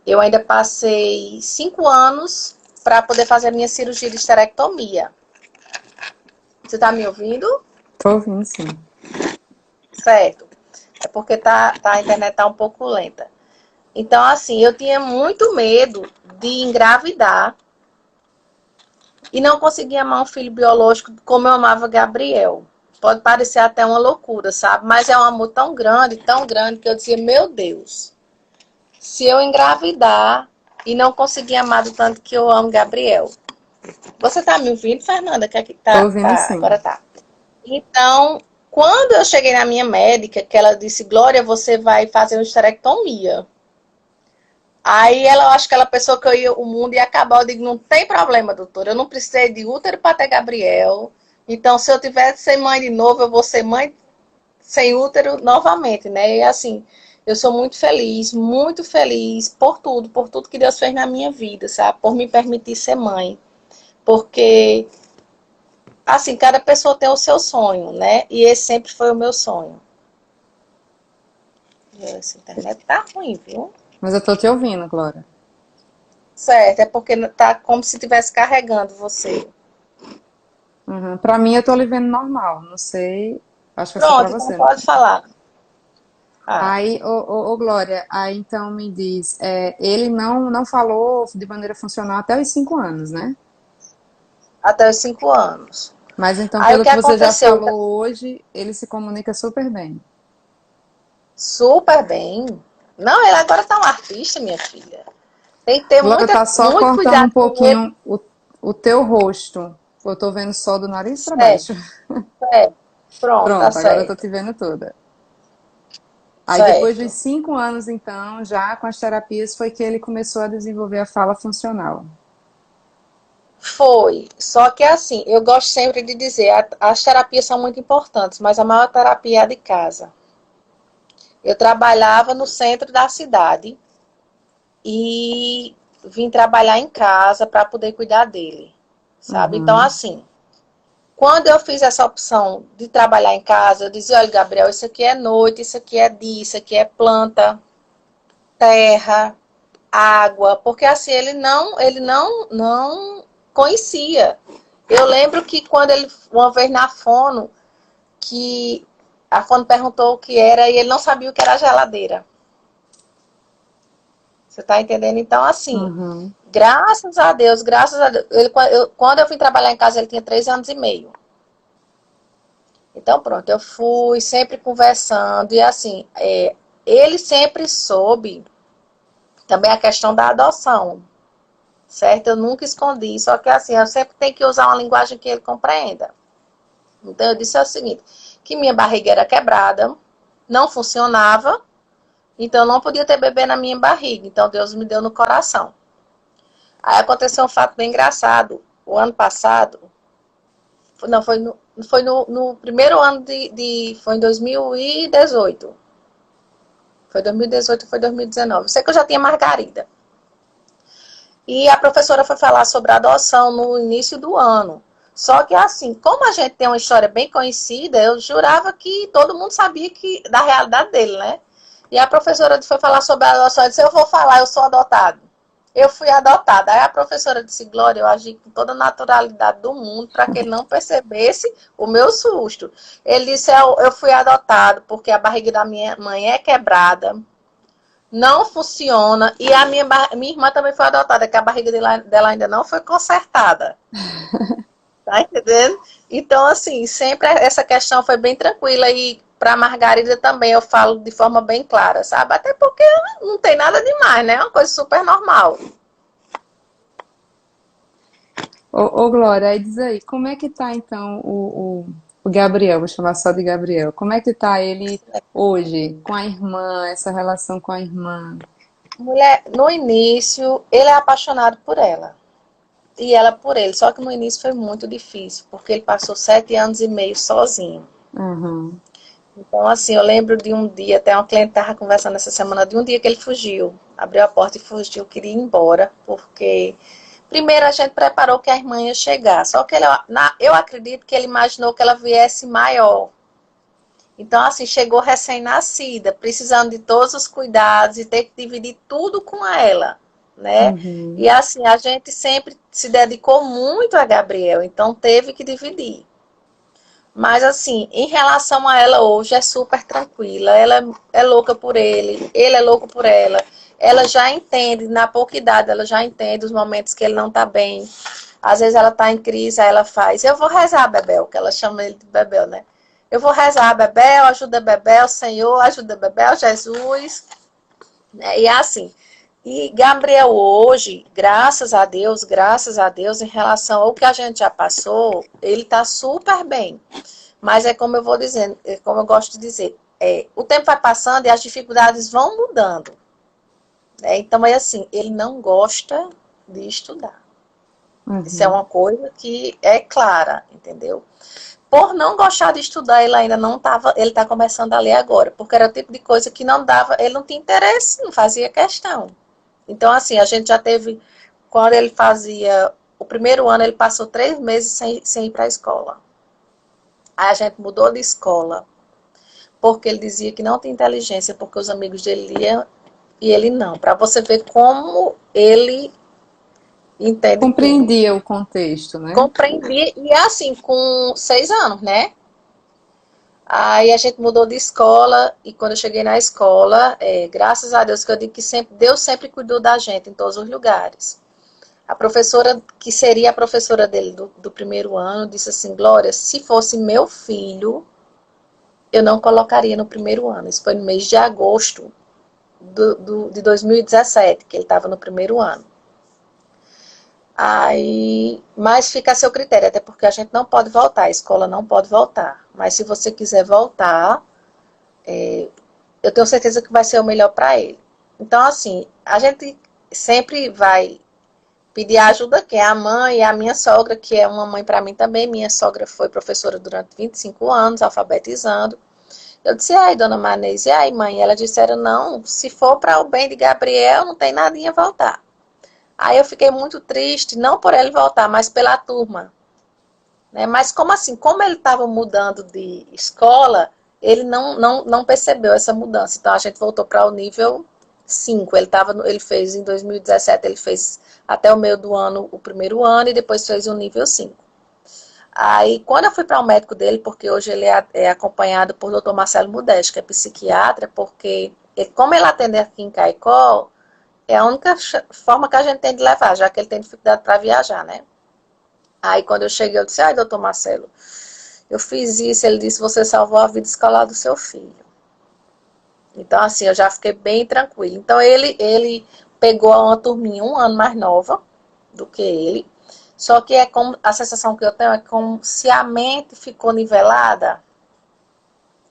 eu ainda passei 5 anos para poder fazer a minha cirurgia de esterectomia. Você está me ouvindo? Tô ouvindo, sim. Certo. É porque a internet tá um pouco lenta. Então, assim, eu tinha muito medo de engravidar e não conseguir amar um filho biológico como eu amava Gabriel. Pode parecer até uma loucura, sabe? Mas é um amor tão grande, que eu dizia, meu Deus, se eu engravidar e não conseguir amar do tanto que eu amo Gabriel. Você tá me ouvindo, Fernanda? Que aqui Tô ouvindo, agora sim. tá. Então, quando eu cheguei na minha médica, que ela disse, Glória, você vai fazer uma esterectomia. Aí ela, acho que ela pensou que o mundo ia acabar. Eu digo, não tem problema, doutora. Eu não precisei de útero para ter Gabriel. Então, se eu tivesse ser mãe de novo, eu vou ser mãe sem útero novamente, né? E assim, eu sou muito feliz por tudo que Deus fez na minha vida, sabe? Por me permitir ser mãe. Porque, assim, cada pessoa tem o seu sonho, né? E esse sempre foi o meu sonho. Essa internet tá ruim, viu? Mas eu tô te ouvindo, Glória. Certo, é porque tá como se estivesse carregando você. Uhum. Pra mim, eu tô lhe vendo normal. Não sei. Acho que é só pra Pronto, então você, né? pode falar. Ah, Aí, ô, Glória, aí então me diz, ele não falou de maneira funcional até os 5 anos, né? até os 5 anos. Mas então, Aí o pelo que que você já aconteceu? falou hoje, ele se comunica super bem. Super bem. Não, ele agora tá um artista, minha filha. Tem que ter Glória, tá só muito cortando um cuidado com ele. pouquinho o teu rosto. Eu tô vendo só do nariz pra É, baixo. é. Pronto, tá Pronto, agora eu tô certo. te vendo toda. Aí depois dos Certo. 5 anos, então, já com as terapias, foi que ele começou a desenvolver a fala funcional. Foi. Só que assim, eu gosto sempre de dizer, as terapias são muito importantes, mas a maior terapia é a de casa. Eu trabalhava no centro da cidade e vim trabalhar em casa para poder cuidar dele, sabe? Então, Uhum. assim, quando eu fiz essa opção de trabalhar em casa, eu dizia, olha, Gabriel, isso aqui é noite, isso aqui é dia, isso aqui é planta, terra, água, porque assim, ele não conhecia. Eu lembro que quando ele, uma vez na fono, que a fono perguntou o que era e ele não sabia o que era a geladeira. Você tá entendendo? Então, assim, Uhum. graças a Deus. Quando eu vim trabalhar em casa, ele tinha 3 anos e meio. Então, pronto, eu fui sempre conversando. E assim, ele sempre soube também a questão da adoção, certo? Eu nunca escondi. Só que assim, eu sempre tenho que usar uma linguagem que ele compreenda. Então, eu disse o seguinte, que minha barriga era quebrada, não funcionava, então não podia ter bebê na minha barriga. Então, Deus me deu no coração. Aí aconteceu um fato bem engraçado. O ano passado, não, foi no primeiro ano foi em 2018. Foi 2018 ou foi 2019. Eu sei que eu já tinha Margarida. E a professora foi falar sobre adoção no início do ano. Só que assim, como a gente tem uma história bem conhecida, eu jurava que todo mundo sabia da realidade dele, né? E a professora foi falar sobre a adoção e disse, eu vou falar, eu sou adotado. Eu fui adotada. Aí a professora disse, Glória, eu agi com toda a naturalidade do mundo para que ele não percebesse o meu susto. Ele disse, eu fui adotado porque a barriga da minha mãe é quebrada, não funciona, e minha irmã também foi adotada, que a barriga dela ainda não foi consertada. Tá entendendo? Então, assim, sempre essa questão foi bem tranquila e para Margarida também eu falo de forma bem clara, sabe? Até porque não tem nada demais, né? É uma coisa super normal. Ô, Glória, aí diz aí, como é que tá então o Gabriel, vou chamar só de Gabriel, como é que tá ele hoje, com a irmã, essa relação com a irmã? Mulher, no início, ele é apaixonado por ela, e ela por ele. Só que no início foi muito difícil, porque ele passou 7 anos e meio sozinho. Uhum. Então, assim, eu lembro de um dia, até uma cliente estava conversando essa semana, de um dia que ele fugiu. Abriu a porta e fugiu, queria ir embora, porque primeiro a gente preparou que a irmã ia chegar. Só que eu acredito que ele imaginou que ela viesse maior. Então, assim, chegou recém-nascida, precisando de todos os cuidados e ter que dividir tudo com ela, né? E Uhum. assim, a gente sempre se dedicou muito a Gabriel, então teve que dividir. Mas assim, em relação a ela hoje, é super tranquila. Ela é louca por ele é louco por ela. Ela já entende, na pouca idade, ela já entende os momentos que ele não tá bem. Às vezes ela tá em crise, aí ela faz, eu vou rezar, Bebel, que ela chama ele de Bebel, né? Eu vou rezar, Bebel, ajuda Bebel, Senhor, ajuda Bebel, Jesus. E é assim. E Gabriel hoje, graças a Deus, em relação ao que a gente já passou, ele tá super bem. Mas é como eu vou dizendo, é como eu gosto de dizer, o tempo vai passando e as dificuldades vão mudando. Né? Então é assim, ele não gosta de estudar. Isso é Uhum. uma coisa que é clara, entendeu? Por não gostar de estudar, ele ainda não estava, ele está começando a ler agora, porque era o tipo de coisa que não dava, ele não tinha interesse, não fazia questão. Então, assim, a gente já teve, quando ele fazia o primeiro ano, ele passou 3 meses sem ir para a escola. Aí a gente mudou de escola, porque ele dizia que não tinha inteligência, porque os amigos dele iam e ele não. Para você ver como ele entende tudo. Compreendia o contexto, né? Compreendia, e é assim, com 6 anos, né? Aí a gente mudou de escola, e quando eu cheguei na escola, graças a Deus, que eu digo que sempre, Deus sempre cuidou da gente em todos os lugares. A professora, que seria a professora dele do primeiro ano, disse assim, Glória, se fosse meu filho, eu não colocaria no primeiro ano. Isso foi no mês de agosto de 2017, que ele estava no primeiro ano. Aí, mas fica a seu critério, até porque a gente não pode voltar, a escola não pode voltar. Mas se você quiser voltar, eu tenho certeza que vai ser o melhor para ele. Então, assim, a gente sempre vai pedir ajuda, que é a mãe e a minha sogra, que é uma mãe para mim também. Minha sogra foi professora durante 25 anos, alfabetizando. Eu disse, ai, dona Manese, e aí, mãe? Ela disseram, não, se for para o bem de Gabriel, não tem nadinha voltar. Aí eu fiquei muito triste, não por ele voltar, mas pela turma. Né? Mas como assim, como ele estava mudando de escola, ele não percebeu essa mudança. Então a gente voltou para o nível 5. Ele fez em 2017, ele fez até o meio do ano o primeiro ano e depois fez o nível 5. Aí, quando eu fui para o médico dele, porque hoje ele é acompanhado por Dr. Marcelo Mudeste, que é psiquiatra, porque como ele atende aqui em Caicó, é a única forma que a gente tem de levar, já que ele tem dificuldade para viajar, né? Aí, quando eu cheguei, eu disse, ai, doutor Marcelo, eu fiz isso, ele disse, você salvou a vida escolar do seu filho. Então, assim, eu já fiquei bem tranquila. Então, ele pegou uma turminha 1 ano mais nova do que ele, só que é como a sensação que eu tenho é como se a mente ficou nivelada,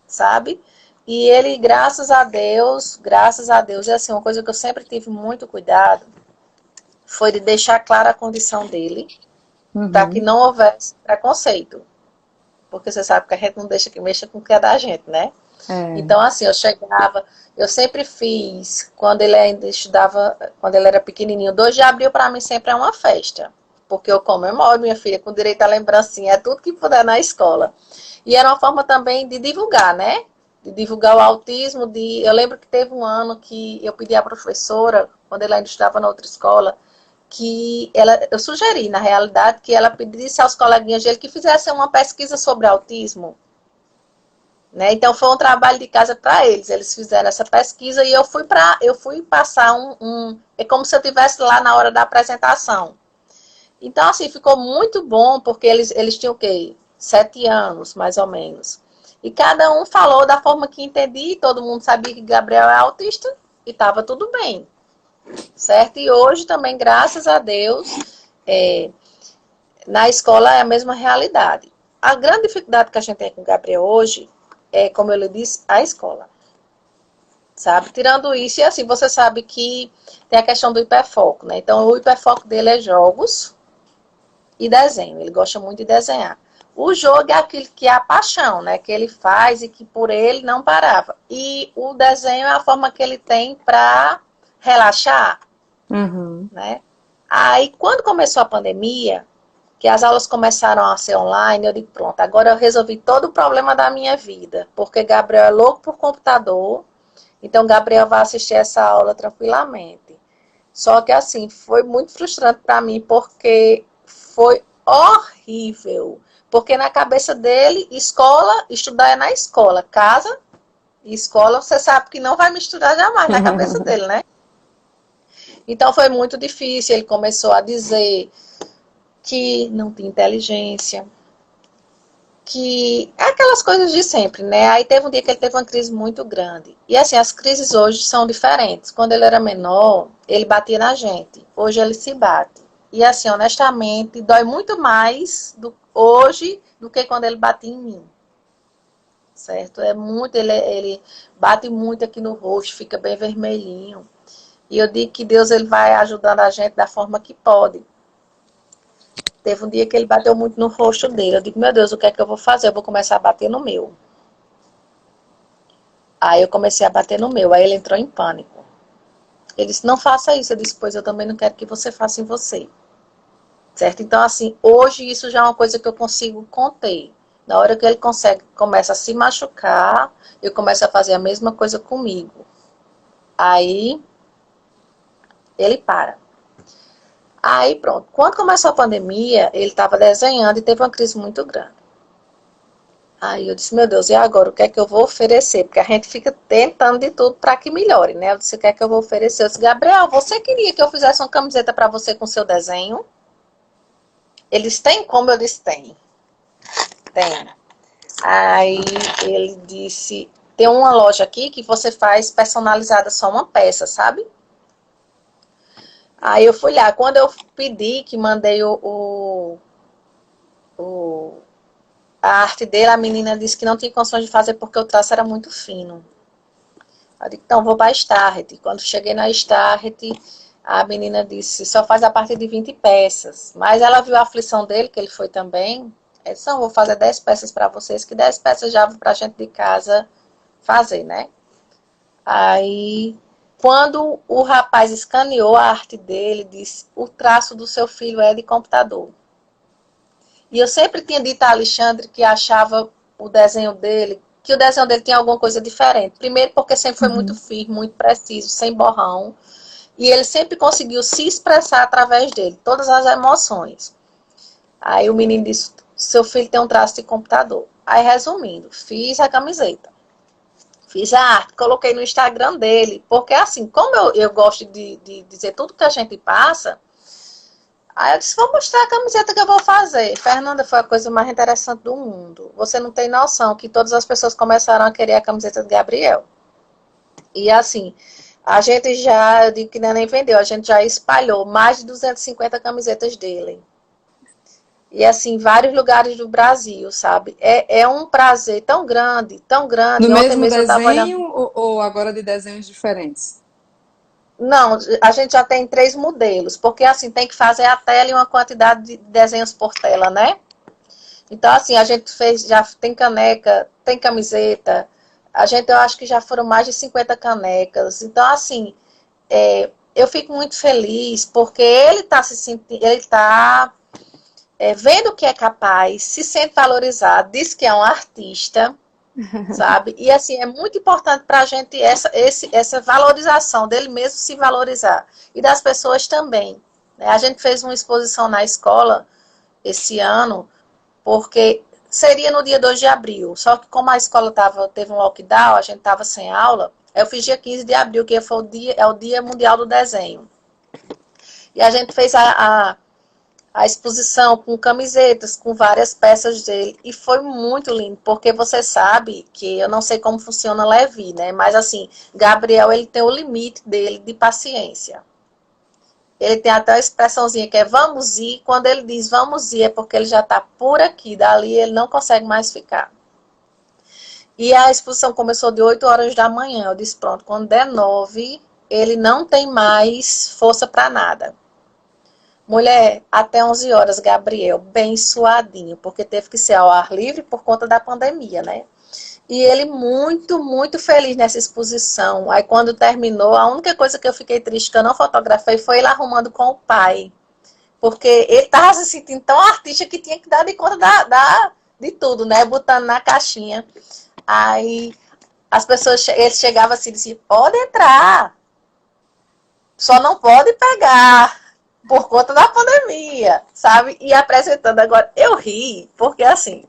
sabe? E ele, graças a Deus, é assim, uma coisa que eu sempre tive muito cuidado foi de deixar clara a condição dele, para que Uhum. não houvesse preconceito. Porque você sabe que a gente não deixa que mexa com o que é da gente, né? É. Então, assim, eu chegava, eu sempre fiz, quando ele ainda estudava, quando ele era pequenininho, 2 de abril para mim sempre é uma festa. Porque eu comemoro, minha filha, com direito à lembrancinha, é tudo que puder na escola. E era uma forma também de divulgar, né? De divulgar o autismo. Eu lembro que teve um ano que eu pedi à professora, quando ele ainda estava na outra escola, eu sugeri, na realidade, que ela pedisse aos coleguinhas dele que fizessem uma pesquisa sobre autismo. Né? Então foi um trabalho de casa para eles. Eles fizeram essa pesquisa e eu fui passar é como se eu estivesse lá na hora da apresentação. Então, assim, ficou muito bom, porque eles tinham o quê? 7 anos, mais ou menos. E cada um falou da forma que entendi, todo mundo sabia que Gabriel é autista e estava tudo bem. Certo? E hoje também, graças a Deus, é, na escola é a mesma realidade. A grande dificuldade que a gente tem com o Gabriel hoje é, como eu lhe disse, a escola. Sabe? Tirando isso, e assim, você sabe que tem a questão do hiperfoco, né? Então, o hiperfoco dele é jogos, e desenho. Ele gosta muito de desenhar. O jogo é aquilo que é a paixão, né? Que ele faz e que por ele não parava. E o desenho é a forma que ele tem para relaxar, Uhum. né? Aí, quando começou a pandemia, que as aulas começaram a ser online, eu digo, pronto, agora eu resolvi todo o problema da minha vida, porque Gabriel é louco por computador, então Gabriel vai assistir essa aula tranquilamente. Só que assim, foi muito frustrante para mim, porque foi horrível. Porque na cabeça dele, escola, estudar é na escola, casa e escola, você sabe que não vai misturar jamais na cabeça dele, né? Então foi muito difícil, ele começou a dizer que não tinha inteligência, que é aquelas coisas de sempre, né? Aí teve um dia que ele teve uma crise muito grande. E assim, as crises hoje são diferentes. Quando ele era menor, ele batia na gente. Hoje ele se bate. E assim, honestamente, dói muito mais hoje do que quando ele batia em mim. Certo? É muito, ele bate muito aqui no rosto, fica bem vermelhinho. E eu digo que Deus ele vai ajudando a gente da forma que pode. Teve um dia que ele bateu muito no rosto dele. Eu digo, meu Deus, o que é que eu vou fazer? Eu vou começar a bater no meu. Aí eu comecei a bater no meu. Aí ele entrou em pânico. Ele disse, não faça isso. Eu disse, pois eu também não quero que você faça em você. Certo? Então, assim, hoje isso já é uma coisa que eu consigo conter. Na hora que ele começa a se machucar, eu começo a fazer a mesma coisa comigo. Aí ele para. Aí pronto. Quando começou a pandemia, ele estava desenhando e teve uma crise muito grande. Aí eu disse, meu Deus, e agora? O que é que eu vou oferecer? Porque a gente fica tentando de tudo para que melhore, né? Eu disse, o que é que eu vou oferecer? Eu disse, Gabriel, você queria que eu fizesse uma camiseta para você com seu desenho? Eles têm como? Eu disse, tem. Tem. Aí ele disse, tem uma loja aqui que você faz personalizada só uma peça, sabe? Aí eu fui lá. Quando eu pedi, que mandei o a arte dele, a menina disse que não tinha condições de fazer porque o traço era muito fino. Eu disse, então vou para a Starret. Quando cheguei na Starret, a menina disse, só faz a partir de 20 peças. Mas ela viu a aflição dele, que ele foi também. Ela disse, não, vou fazer 10 peças para vocês, que 10 peças já para a gente de casa fazer, né? Aí, quando o rapaz escaneou a arte dele, disse, o traço do seu filho é de computador. E eu sempre tinha dito a Alexandre que achava o desenho dele, que o desenho dele tinha alguma coisa diferente. Primeiro porque sempre foi muito Uhum. firme, muito preciso, sem borrão. E ele sempre conseguiu se expressar através dele, todas as emoções. Aí o menino disse, seu filho tem um traço de computador. Aí, resumindo, fiz a camiseta. Fiz a arte, coloquei no Instagram dele. Porque assim, como eu gosto de dizer tudo que a gente passa, aí eu disse, vou mostrar a camiseta que eu vou fazer. Fernanda, foi a coisa mais interessante do mundo. Você não tem noção que todas as pessoas começaram a querer a camiseta de Gabriel. E assim, a gente já, eu digo que nem vendeu, a gente já espalhou mais de 250 camisetas dele. E assim, em vários lugares do Brasil, sabe? É um prazer tão grande, tão No grande. Ontem mesmo mesmo eu estava desenho olhando. ou agora de desenhos diferentes? Não, a gente já tem 3 modelos, porque assim, tem que fazer a tela e uma quantidade de desenhos por tela, né? Então, assim, a gente fez, já tem caneca, tem camiseta, eu acho que já foram mais de 50 canecas. Então, assim, eu fico muito feliz porque ele está se sentindo, ele está vendo que é capaz, se sente valorizado, diz que é um artista, sabe? E, assim, é muito importante para a gente essa valorização dele mesmo se valorizar. E das pessoas também. Né? A gente fez uma exposição na escola esse ano, porque seria no dia 2 de abril. Só que como a escola teve um lockdown, a gente estava sem aula, eu fiz dia 15 de abril, que foi o dia mundial do desenho. E a gente fez a exposição com camisetas, com várias peças dele. E foi muito lindo, porque você sabe que eu não sei como funciona a Levi, né? Mas assim, Gabriel, ele tem o limite dele de paciência. Ele tem até a expressãozinha que é vamos ir. Quando ele diz vamos ir, é porque ele já está por aqui. Dali ele não consegue mais ficar. E a exposição começou de 8 horas da manhã. Eu disse, pronto, quando der 9, ele não tem mais força para nada. Mulher, até 11 horas, Gabriel, bem suadinho, porque teve que ser ao ar livre por conta da pandemia, né? E ele muito, muito feliz nessa exposição. Aí quando terminou, a única coisa que eu fiquei triste que eu não fotografei foi ele arrumando com o pai. Porque ele estava se sentindo tão artista que tinha que dar de conta de tudo, né? Botando na caixinha. Aí as pessoas, ele chegava assim e dizia, pode entrar, só não pode pegar, por conta da pandemia, sabe? E apresentando agora, eu ri, porque assim,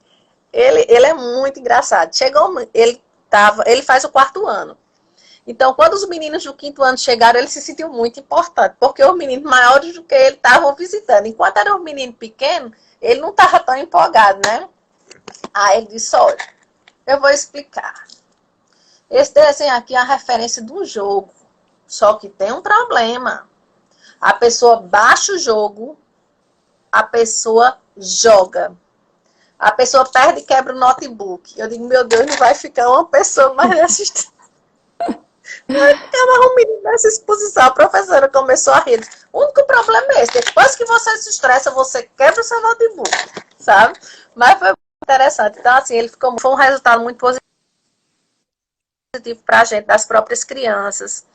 ele é muito engraçado. Ele faz o 4º ano. Então, quando os meninos do 5º ano chegaram, ele se sentiu muito importante, porque os meninos maiores do que ele estavam visitando. Enquanto era um menino pequeno, ele não estava tão empolgado, né? Aí ele disse, olha, eu vou explicar. Esse desenho aqui é a referência do jogo, só que tem um problema. A pessoa baixa o jogo, a pessoa joga. A pessoa perde e quebra o notebook. Eu digo, meu Deus, não vai ficar uma pessoa mais assistindo. Ficava um menino nessa exposição. A professora começou a rir. O único problema é esse. Depois que você se estressa, você quebra o seu notebook, sabe? Mas foi interessante. Então, assim, foi um resultado muito positivo para a gente, das próprias crianças.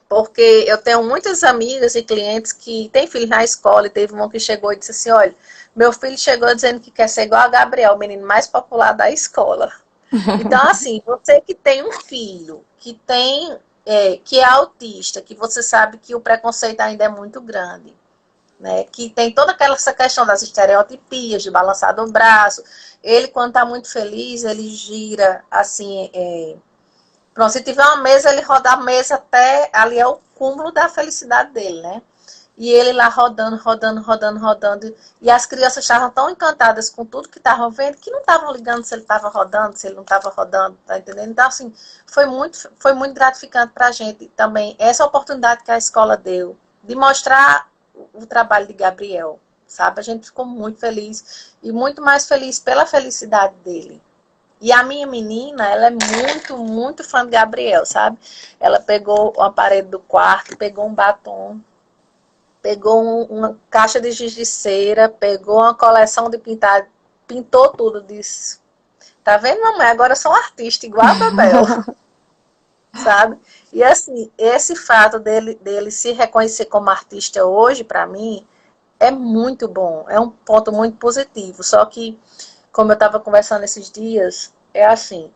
Porque eu tenho muitas amigas e clientes que têm filhos na escola, e teve um que chegou e disse assim, olha, meu filho chegou dizendo que quer ser igual a Gabriel, o menino mais popular da escola. Então, assim, você que tem um filho que é autista, que você sabe que o preconceito ainda é muito grande, né? Que tem toda essa questão das estereotipias, de balançar do braço. Ele, quando está muito feliz, ele gira, assim, pronto, se tiver uma mesa, ele roda a mesa até ali é o cúmulo da felicidade dele, né? E ele lá rodando, rodando, rodando, rodando. E as crianças estavam tão encantadas com tudo que estavam vendo que não estavam ligando se ele estava rodando, se ele não estava rodando, tá entendendo? Então, assim, foi muito gratificante para a gente também essa oportunidade que a escola deu de mostrar o trabalho de Gabriel, sabe? A gente ficou muito feliz e muito mais feliz pela felicidade dele. E a minha menina, ela é muito, muito fã de Gabriel, sabe? Ela pegou uma parede do quarto, pegou um batom, pegou uma caixa de giz de cera, pegou uma coleção de pintar, pintou tudo, disse, tá vendo, mamãe? Agora eu sou um artista, igual a Bebel, sabe? E assim, esse fato dele se reconhecer como artista hoje, para mim, é muito bom, é um ponto muito positivo. Só que, como eu estava conversando esses dias, é assim,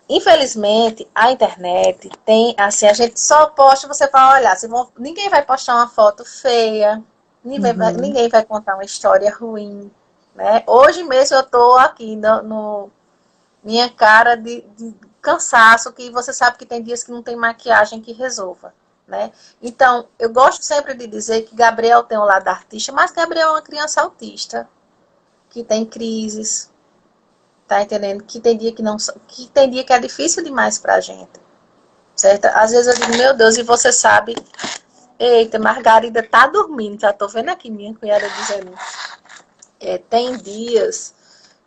infelizmente, a internet tem, assim, a gente só posta, você vai olhar, ninguém vai postar uma foto feia, ninguém vai contar uma história ruim, né? Hoje mesmo eu tô aqui no minha cara de cansaço, que você sabe que tem dias que não tem maquiagem que resolva, né? Então, eu gosto sempre de dizer que Gabriel tem um lado artista, mas Gabriel é uma criança autista, que tem crises, tá entendendo? Que tem dia que tem dia que é difícil demais pra gente, certo? Às vezes eu digo, meu Deus, e você sabe, eita, Margarida tá dormindo, já tô vendo aqui minha cunhada dizendo, tem dias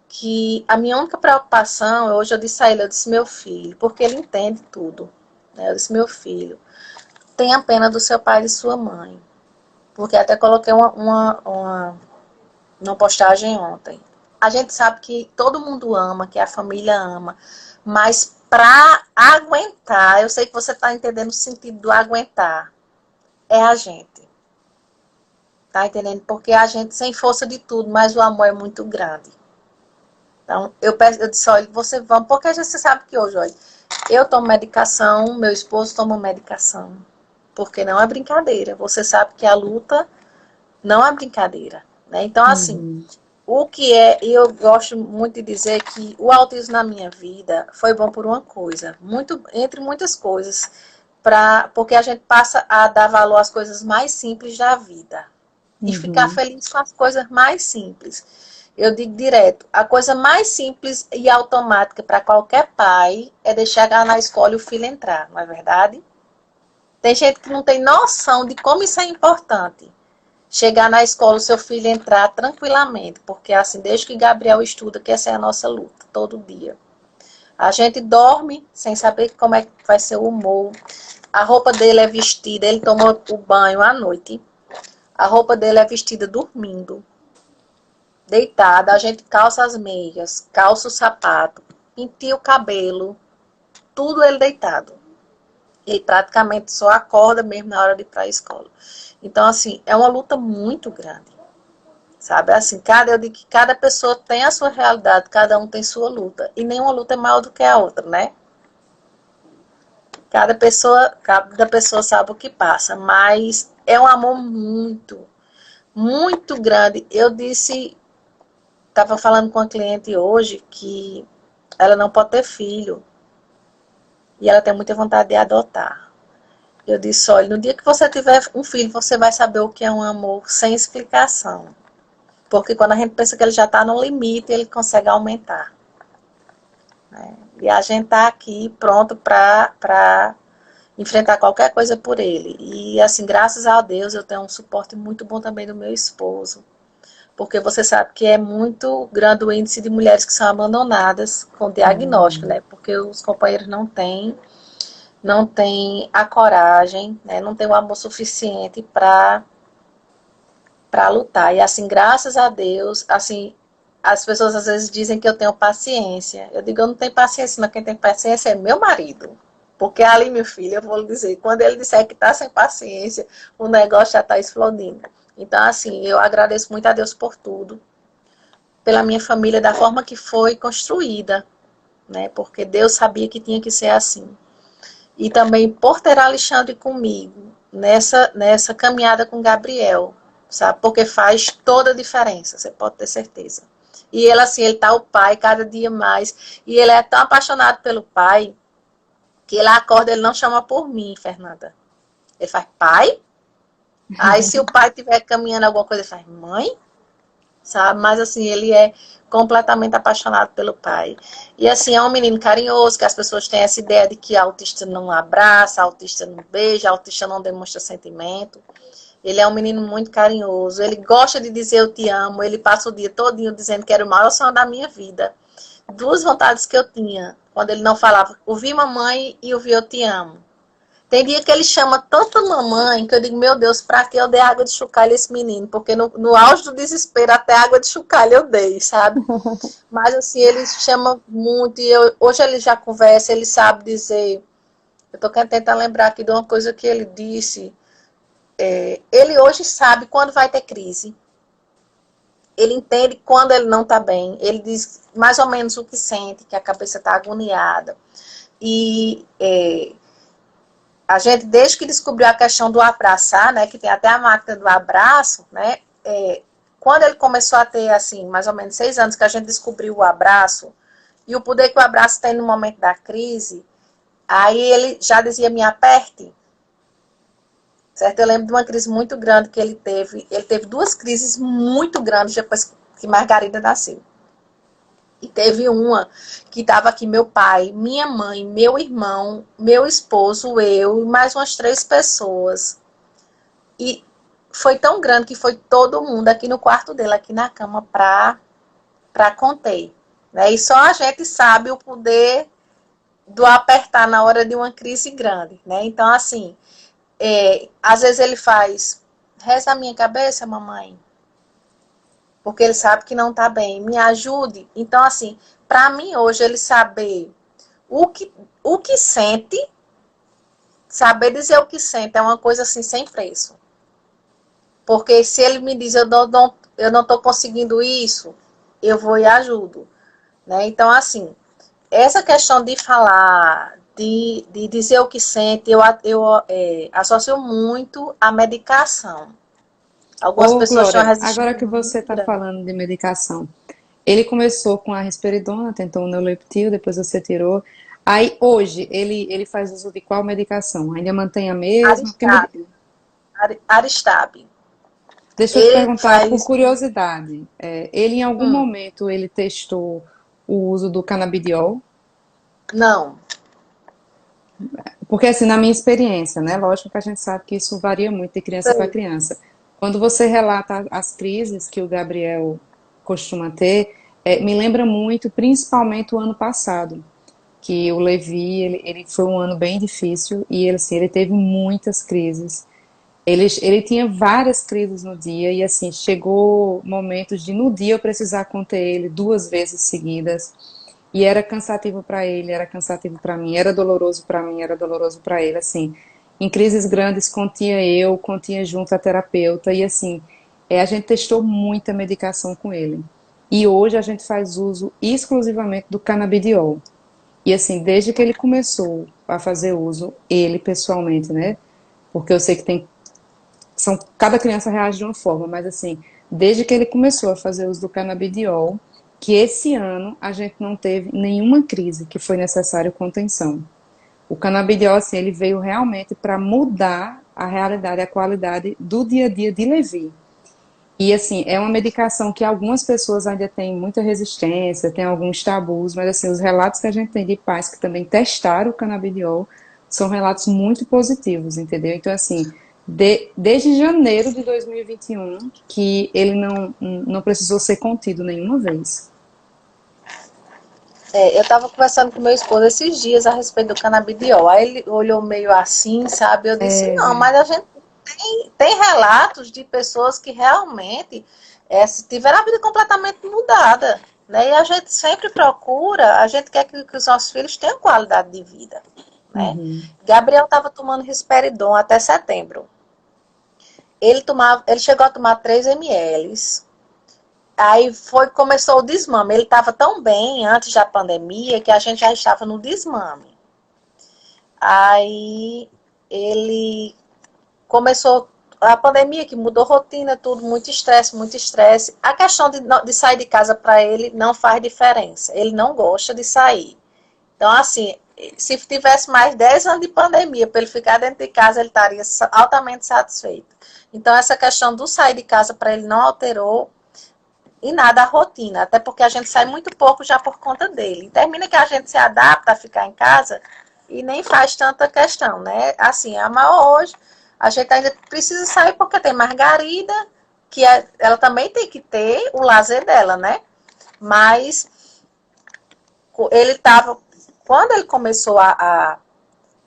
que a minha única preocupação, hoje eu disse a ele, eu disse, meu filho, porque ele entende tudo, né? Eu disse, meu filho, tenha pena do seu pai e de sua mãe, porque até coloquei uma postagem ontem. A gente sabe que todo mundo ama, que a família ama, mas para aguentar, eu sei que você está entendendo o sentido do aguentar, é a gente. Tá entendendo? Porque a gente sem força de tudo, mas o amor é muito grande. Então, eu disse, olha, vamos, porque você sabe que hoje, olha, eu tomo medicação, meu esposo toma medicação, porque não é brincadeira. Você sabe que a luta não é brincadeira, né? Então, assim, e eu gosto muito de dizer que o autismo na minha vida foi bom por uma coisa, entre muitas coisas, porque a gente passa a dar valor às coisas mais simples da vida e ficar feliz com as coisas mais simples. Eu digo direto, a coisa mais simples e automática para qualquer pai é deixar na escola e o filho entrar, não é verdade? Tem gente que não tem noção de como isso é importante. Chegar na escola, o seu filho entrar tranquilamente, porque assim, desde que Gabriel estuda, que essa é a nossa luta, todo dia. A gente dorme sem saber como é que vai ser o humor. A roupa dele é vestida, ele toma o banho à noite. A roupa dele é vestida dormindo, deitada. A gente calça as meias, calça o sapato, penteia o cabelo, tudo ele deitado. Ele praticamente só acorda mesmo na hora de ir para a escola. Então, assim, é uma luta muito grande. Sabe, assim, eu digo que cada pessoa tem a sua realidade, cada um tem sua luta. E nenhuma luta é maior do que a outra, né? Cada pessoa sabe o que passa, mas é um amor muito, muito grande. Eu disse, estava falando com uma cliente hoje que ela não pode ter filho e ela tem muita vontade de adotar. Eu disse, olha, no dia que você tiver um filho, você vai saber o que é um amor sem explicação. Porque quando a gente pensa que ele já está no limite, ele consegue aumentar. Né? E a gente está aqui pronto para enfrentar qualquer coisa por ele. E assim, graças a Deus, eu tenho um suporte muito bom também do meu esposo. Porque você sabe que é muito grande o índice de mulheres que são abandonadas com diagnóstico, né? Porque os companheiros não têm a coragem, né? Não têm o amor suficiente para lutar. E assim, graças a Deus, assim, as pessoas às vezes dizem que eu tenho paciência. Eu digo, eu não tenho paciência, não. Quem tem paciência é meu marido. Porque ali, meu filho, eu vou lhe dizer, quando ele disser que está sem paciência, o negócio já está explodindo. Então, assim, eu agradeço muito a Deus por tudo, pela minha família, da forma que foi construída, né? Porque Deus sabia que tinha que ser assim. E também por ter Alexandre comigo, nessa caminhada com Gabriel, sabe? Porque faz toda a diferença, você pode ter certeza. E ele, assim, ele tá o pai cada dia mais. E ele é tão apaixonado pelo pai, que ele acorda, ele não chama por mim, Fernanda. Ele faz pai. Aí se o pai estiver caminhando alguma coisa, ele faz mãe. Sabe? Mas assim, ele é completamente apaixonado pelo pai. E assim, é um menino carinhoso, que as pessoas têm essa ideia de que autista não abraça, autista não beija, autista não demonstra sentimento. Ele é um menino muito carinhoso, ele gosta de dizer eu te amo, ele passa o dia todinho dizendo que era o maior sonho da minha vida. Duas vontades que eu tinha, quando ele não falava, ouvir mamãe e ouvir eu te amo. Tem dia que ele chama tanta mamãe que eu digo, meu Deus, pra que eu dei água de chocalho a esse menino? Porque no auge do desespero, até água de chocalho eu dei, sabe? Mas assim, ele chama muito e hoje ele já conversa, ele sabe dizer. Eu tô tentando lembrar aqui de uma coisa que ele disse. Ele hoje sabe quando vai ter crise. Ele entende quando ele não tá bem. Ele diz mais ou menos o que sente, que a cabeça tá agoniada. E a gente, desde que descobriu a questão do abraçar, né, que tem até a máquina do abraço, né, quando ele começou a ter, assim, mais ou menos 6 anos que a gente descobriu o abraço, e o poder que o abraço tem no momento da crise, aí ele já dizia, me aperte, certo? Eu lembro de uma crise muito grande que ele teve 2 crises muito grandes depois que Margarida nasceu. E teve uma que estava aqui meu pai, minha mãe, meu irmão, meu esposo, eu e mais umas 3 pessoas. E foi tão grande que foi todo mundo aqui no quarto dele, aqui na cama, para conter. Né? E só a gente sabe o poder do apertar na hora de uma crise grande. Né? Então, assim, às vezes ele faz, reza a minha cabeça, mamãe, porque ele sabe que não está bem, me ajude. Então, assim, para mim hoje, ele saber o que sente, saber dizer o que sente, é uma coisa assim, sem preço. Porque se ele me diz, eu não estou conseguindo isso, eu vou e ajudo. Né? Então, assim, essa questão de falar, de dizer o que sente, eu associo muito à medicação. Algumas Ô, pessoas têm uma Glória, agora resistência que você muito está grande. falando de medicação, ele começou com a risperidona, tentou o Neuleptil, depois você tirou. Aí, hoje, ele faz uso de qual medicação? Ainda mantém a mesma? Aristab. Aristab. Deixa eu te Ele perguntar, por faz. curiosidade, ele em algum Hum, momento ele testou o uso do canabidiol? não. Porque assim, na minha experiência, né? Lógico que a gente sabe que isso varia muito de criança para Sei. criança. Quando você relata as crises que o Gabriel costuma ter, me lembra muito, principalmente o ano passado, que o Levi, ele foi um ano bem difícil e ele, assim, ele teve muitas crises. Ele tinha várias crises no dia e assim, chegou momentos de no dia eu precisar conter ele 2 vezes seguidas e era cansativo para ele, era cansativo para mim, era doloroso para mim, era doloroso para ele, assim. Em crises grandes continha eu, continha junto a terapeuta e assim, a gente testou muita medicação com ele. E hoje a gente faz uso exclusivamente do canabidiol. E assim, desde que ele começou a fazer uso, ele pessoalmente, né? Porque eu sei que tem cada criança reage de uma forma, mas assim, desde que ele começou a fazer uso do canabidiol, que esse ano a gente não teve nenhuma crise que foi necessário contenção. O canabidiol, assim, ele veio realmente para mudar a realidade, a qualidade do dia a dia de Levi. E assim, é uma medicação que algumas pessoas ainda têm muita resistência, tem alguns tabus, mas assim, os relatos que a gente tem de pais que também testaram o canabidiol são relatos muito positivos, entendeu? Então assim, desde janeiro de 2021 que ele não precisou ser contido nenhuma vez. Eu estava conversando com meu esposo esses dias a respeito do canabidiol. Aí ele olhou meio assim, sabe? Eu disse, não, mas a gente tem relatos de pessoas que realmente tiveram a vida completamente mudada. Né? E a gente sempre procura, a gente quer que os nossos filhos tenham qualidade de vida. Né? Uhum. Gabriel estava tomando risperidon até setembro. Ele chegou a tomar 3 ml. Aí começou o desmame. Ele estava tão bem antes da pandemia que a gente já estava no desmame. Aí ele começou a pandemia, que mudou rotina, tudo, muito estresse, muito estresse. A questão de sair de casa para ele não faz diferença. Ele não gosta de sair. Então, assim, se tivesse mais 10 anos de pandemia, para ele ficar dentro de casa, ele estaria altamente satisfeito. Então, essa questão do sair de casa para ele não alterou em nada a rotina, até porque a gente sai muito pouco já por conta dele. Termina que a gente se adapta a ficar em casa e nem faz tanta questão, né? Assim, hoje a gente ainda precisa sair porque tem Margarida, que ela também tem que ter o lazer dela, né? Mas ele estava, quando ele começou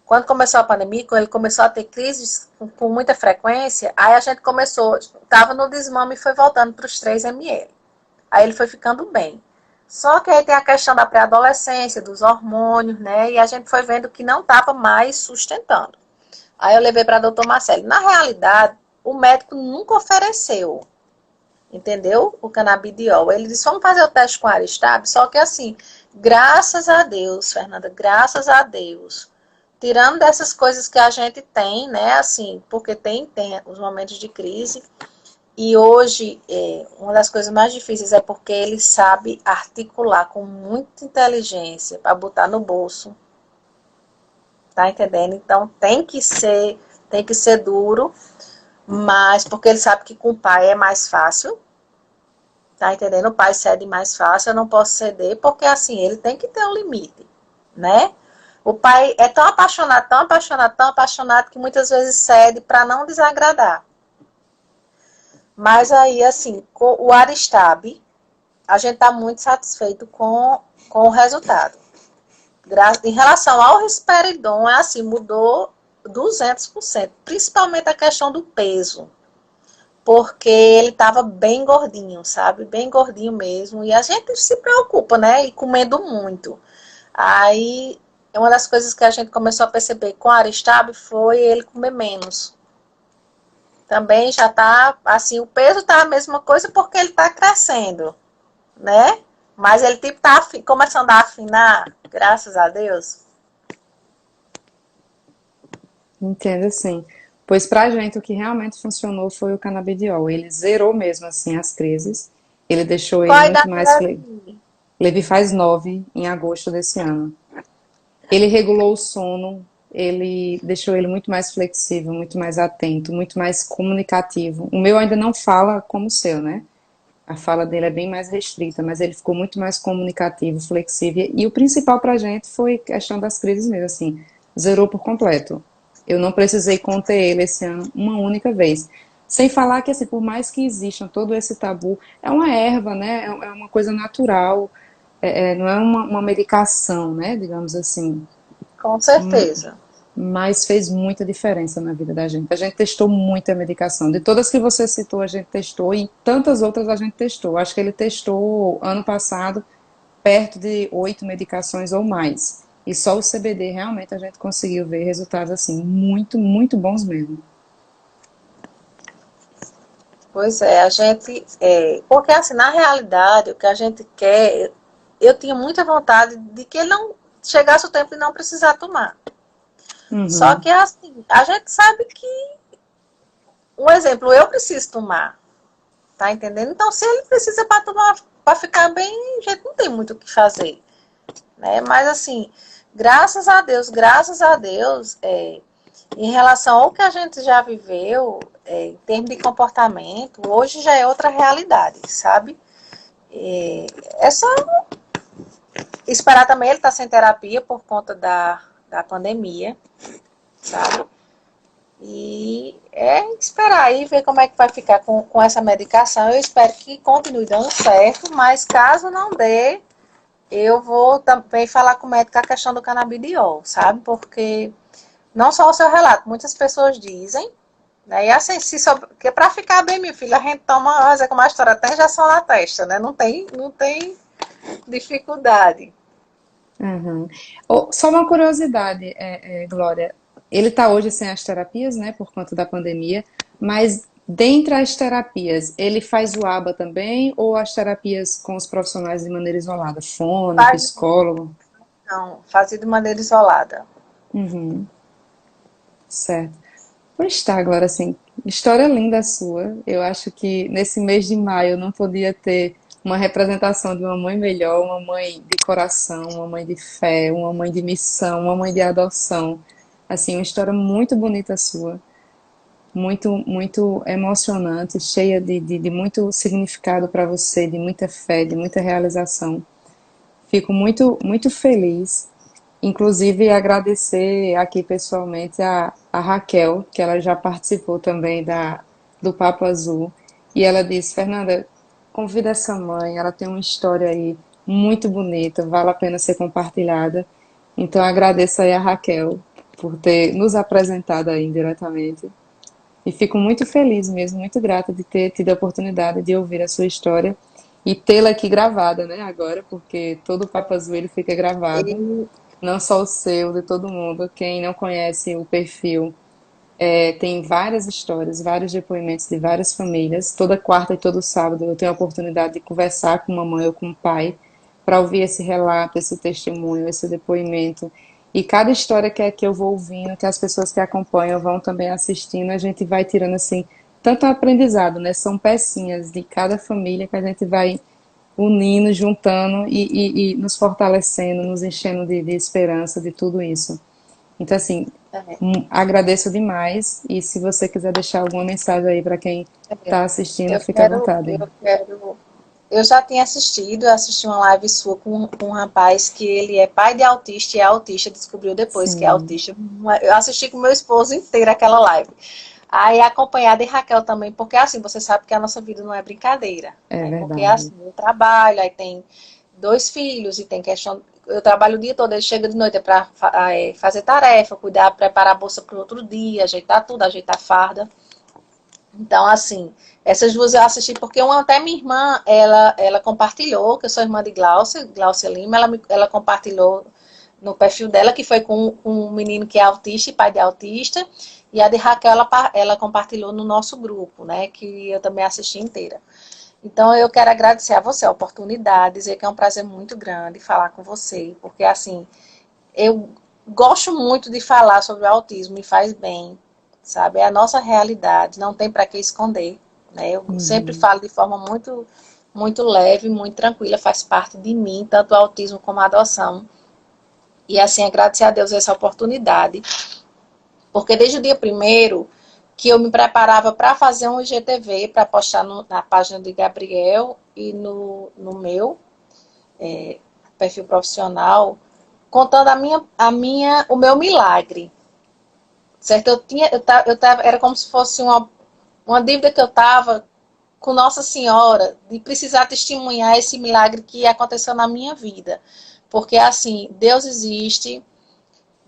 quando começou a pandemia, quando ele começou a ter crises com muita frequência, aí a gente estava no desmame e foi voltando para os 3 ml. Aí ele foi ficando bem. Só que aí tem a questão da pré-adolescência, dos hormônios, né? E a gente foi vendo que não estava mais sustentando. Aí eu levei para o doutor Marcelo. Na realidade, o médico nunca ofereceu, entendeu? O canabidiol. Ele disse, vamos fazer o teste com Aristab. Só que assim, graças a Deus, Fernanda, graças a Deus, tirando dessas coisas que a gente tem, né? Assim, porque tem os momentos de crise. E hoje, uma das coisas mais difíceis é porque ele sabe articular com muita inteligência para botar no bolso. Tá entendendo? Então tem que ser duro, mas porque ele sabe que com o pai é mais fácil. Tá entendendo? O pai cede mais fácil, eu não posso ceder, porque assim, ele tem que ter um limite, né? O pai é tão apaixonado, tão apaixonado, tão apaixonado que muitas vezes cede para não desagradar. Mas aí, assim, com o Aristab, a gente está muito satisfeito com o resultado. Em relação ao risperidon, é assim, mudou 200%, principalmente a questão do peso, porque ele estava bem gordinho, sabe? Bem gordinho mesmo, e a gente se preocupa, né? E comendo muito. Aí, uma das coisas que a gente começou a perceber com o Aristab foi ele comer menos. Também já tá, assim, o peso tá a mesma coisa porque ele tá crescendo, né? Mas ele tipo tá começando a afinar, graças a Deus. Entendo, assim. Pois pra gente o que realmente funcionou foi o canabidiol. Ele zerou mesmo assim as crises. Ele deixou Qual ele a muito idade mais dele? Levi faz 9 em agosto desse ano. Ele regulou o sono, ele deixou ele muito mais flexível, muito mais atento, muito mais comunicativo. O meu ainda não fala como o seu, né? A fala dele é bem mais restrita, mas ele ficou muito mais comunicativo, flexível. E o principal pra gente foi a questão das crises mesmo, assim, zerou por completo. Eu não precisei conter ele esse ano uma única vez. Sem falar que, assim, por mais que exista todo esse tabu, é uma erva, né? É uma coisa natural, não é uma medicação, né? Digamos assim. Com certeza. mas fez muita diferença na vida da gente. A gente testou muita medicação. De todas que você citou, a gente testou e tantas outras a gente testou. Acho que ele testou ano passado perto de 8 medicações ou mais. E só o CBD realmente a gente conseguiu ver resultados assim muito, muito bons mesmo. Pois é, a gente. Porque assim, na realidade, o que a gente quer, eu tinha muita vontade de que ele não chegasse o tempo de não precisar tomar. Só Uhum, que assim, a gente sabe que, um exemplo, eu preciso tomar, tá entendendo? Então, se ele precisa para tomar, para ficar bem, a gente não tem muito o que fazer, né? Mas assim, graças a Deus, em relação ao que a gente já viveu, em termos de comportamento, hoje já é outra realidade, sabe? É só esperar também, ele tá sem terapia por conta da pandemia, sabe? E é esperar aí, ver como é que vai ficar com essa medicação. Eu espero que continue dando certo, mas caso não dê, eu vou também falar com o médico a questão do canabidiol, sabe? Porque não só o seu relato, muitas pessoas dizem, né? E assim, que para ficar bem, minha filha, a gente toma, fazer como a história tem injeção na testa, né? Não tem dificuldade. uhum. Só uma curiosidade, Glória. Ele está hoje sem as terapias, né, por conta da pandemia, mas dentre as terapias, ele faz o ABA também ou as terapias com os profissionais de maneira isolada? Fono, Faz, psicólogo? não, fazer de maneira isolada. Uhum, certo. Pois tá, Glória, assim, história linda a sua. Eu acho que nesse mês de maio não podia ter uma representação de uma mãe melhor, uma mãe de coração, uma mãe de fé, uma mãe de missão, uma mãe de adoção. Assim, uma história muito bonita sua, muito, muito emocionante, cheia de muito significado para você, de muita fé, de muita realização. Fico muito, muito feliz. Inclusive, agradecer aqui pessoalmente a Raquel, que ela já participou também do Papo Azul. E ela disse: Fernanda, convida essa mãe, ela tem uma história aí muito bonita, vale a pena ser compartilhada. Então, agradeço aí a Raquel por ter nos apresentado aí diretamente. E fico muito feliz mesmo, muito grata de ter tido a oportunidade de ouvir a sua história e tê-la aqui gravada, né, agora, porque todo o Papo Azul ele fica gravado, E não só o seu, de todo mundo. Quem não conhece o perfil, tem várias histórias, vários depoimentos de várias famílias. Toda quarta e todo sábado eu tenho a oportunidade de conversar com uma mãe ou com um pai para ouvir esse relato, esse testemunho, esse depoimento. E cada história que eu vou ouvindo, que as pessoas que acompanham vão também assistindo, a gente vai tirando assim tanto aprendizado, né? São pecinhas de cada família que a gente vai unindo, juntando e nos fortalecendo, nos enchendo de esperança de tudo isso. Então, assim, agradeço demais. E se você quiser deixar alguma mensagem aí para quem está assistindo, eu fica à quero, vontade. eu quero. Eu já tinha assistido, eu assisti uma live sua com um rapaz que ele é pai de autista e é autista, descobriu depois que é Sim, autista. Eu assisti com meu esposo inteiro aquela live. Aí acompanhada de Raquel também, porque assim, você sabe que a nossa vida não é brincadeira, é né? Porque verdade. assim, eu trabalho, aí tem 2 filhos e tem questão. Eu trabalho o dia todo, ele chega de noite para fazer tarefa, cuidar, preparar a bolsa para o outro dia, ajeitar tudo, ajeitar a farda. Então, assim, essas duas eu assisti porque até minha irmã, ela compartilhou, que eu sou irmã de Glaucia Lima, ela compartilhou no perfil dela, que foi com um menino que é autista e pai de autista, e a de Raquel, ela compartilhou no nosso grupo, né, que eu também assisti inteira. Então, eu quero agradecer a você a oportunidade, dizer que é um prazer muito grande falar com você, porque, assim, eu gosto muito de falar sobre o autismo, me faz bem, sabe? É a nossa realidade, não tem para que esconder, né? Eu sempre Uhum. falo de forma muito, muito leve, muito tranquila, faz parte de mim, tanto o autismo como a adoção. E assim, agradecer a Deus essa oportunidade, porque desde o dia primeiro que eu me preparava para fazer um IGTV, para postar na página de Gabriel e no meu perfil profissional, contando o meu milagre, certo? Era como se fosse uma dívida que eu tava com Nossa Senhora, de precisar testemunhar esse milagre que aconteceu na minha vida. Porque, assim, Deus existe,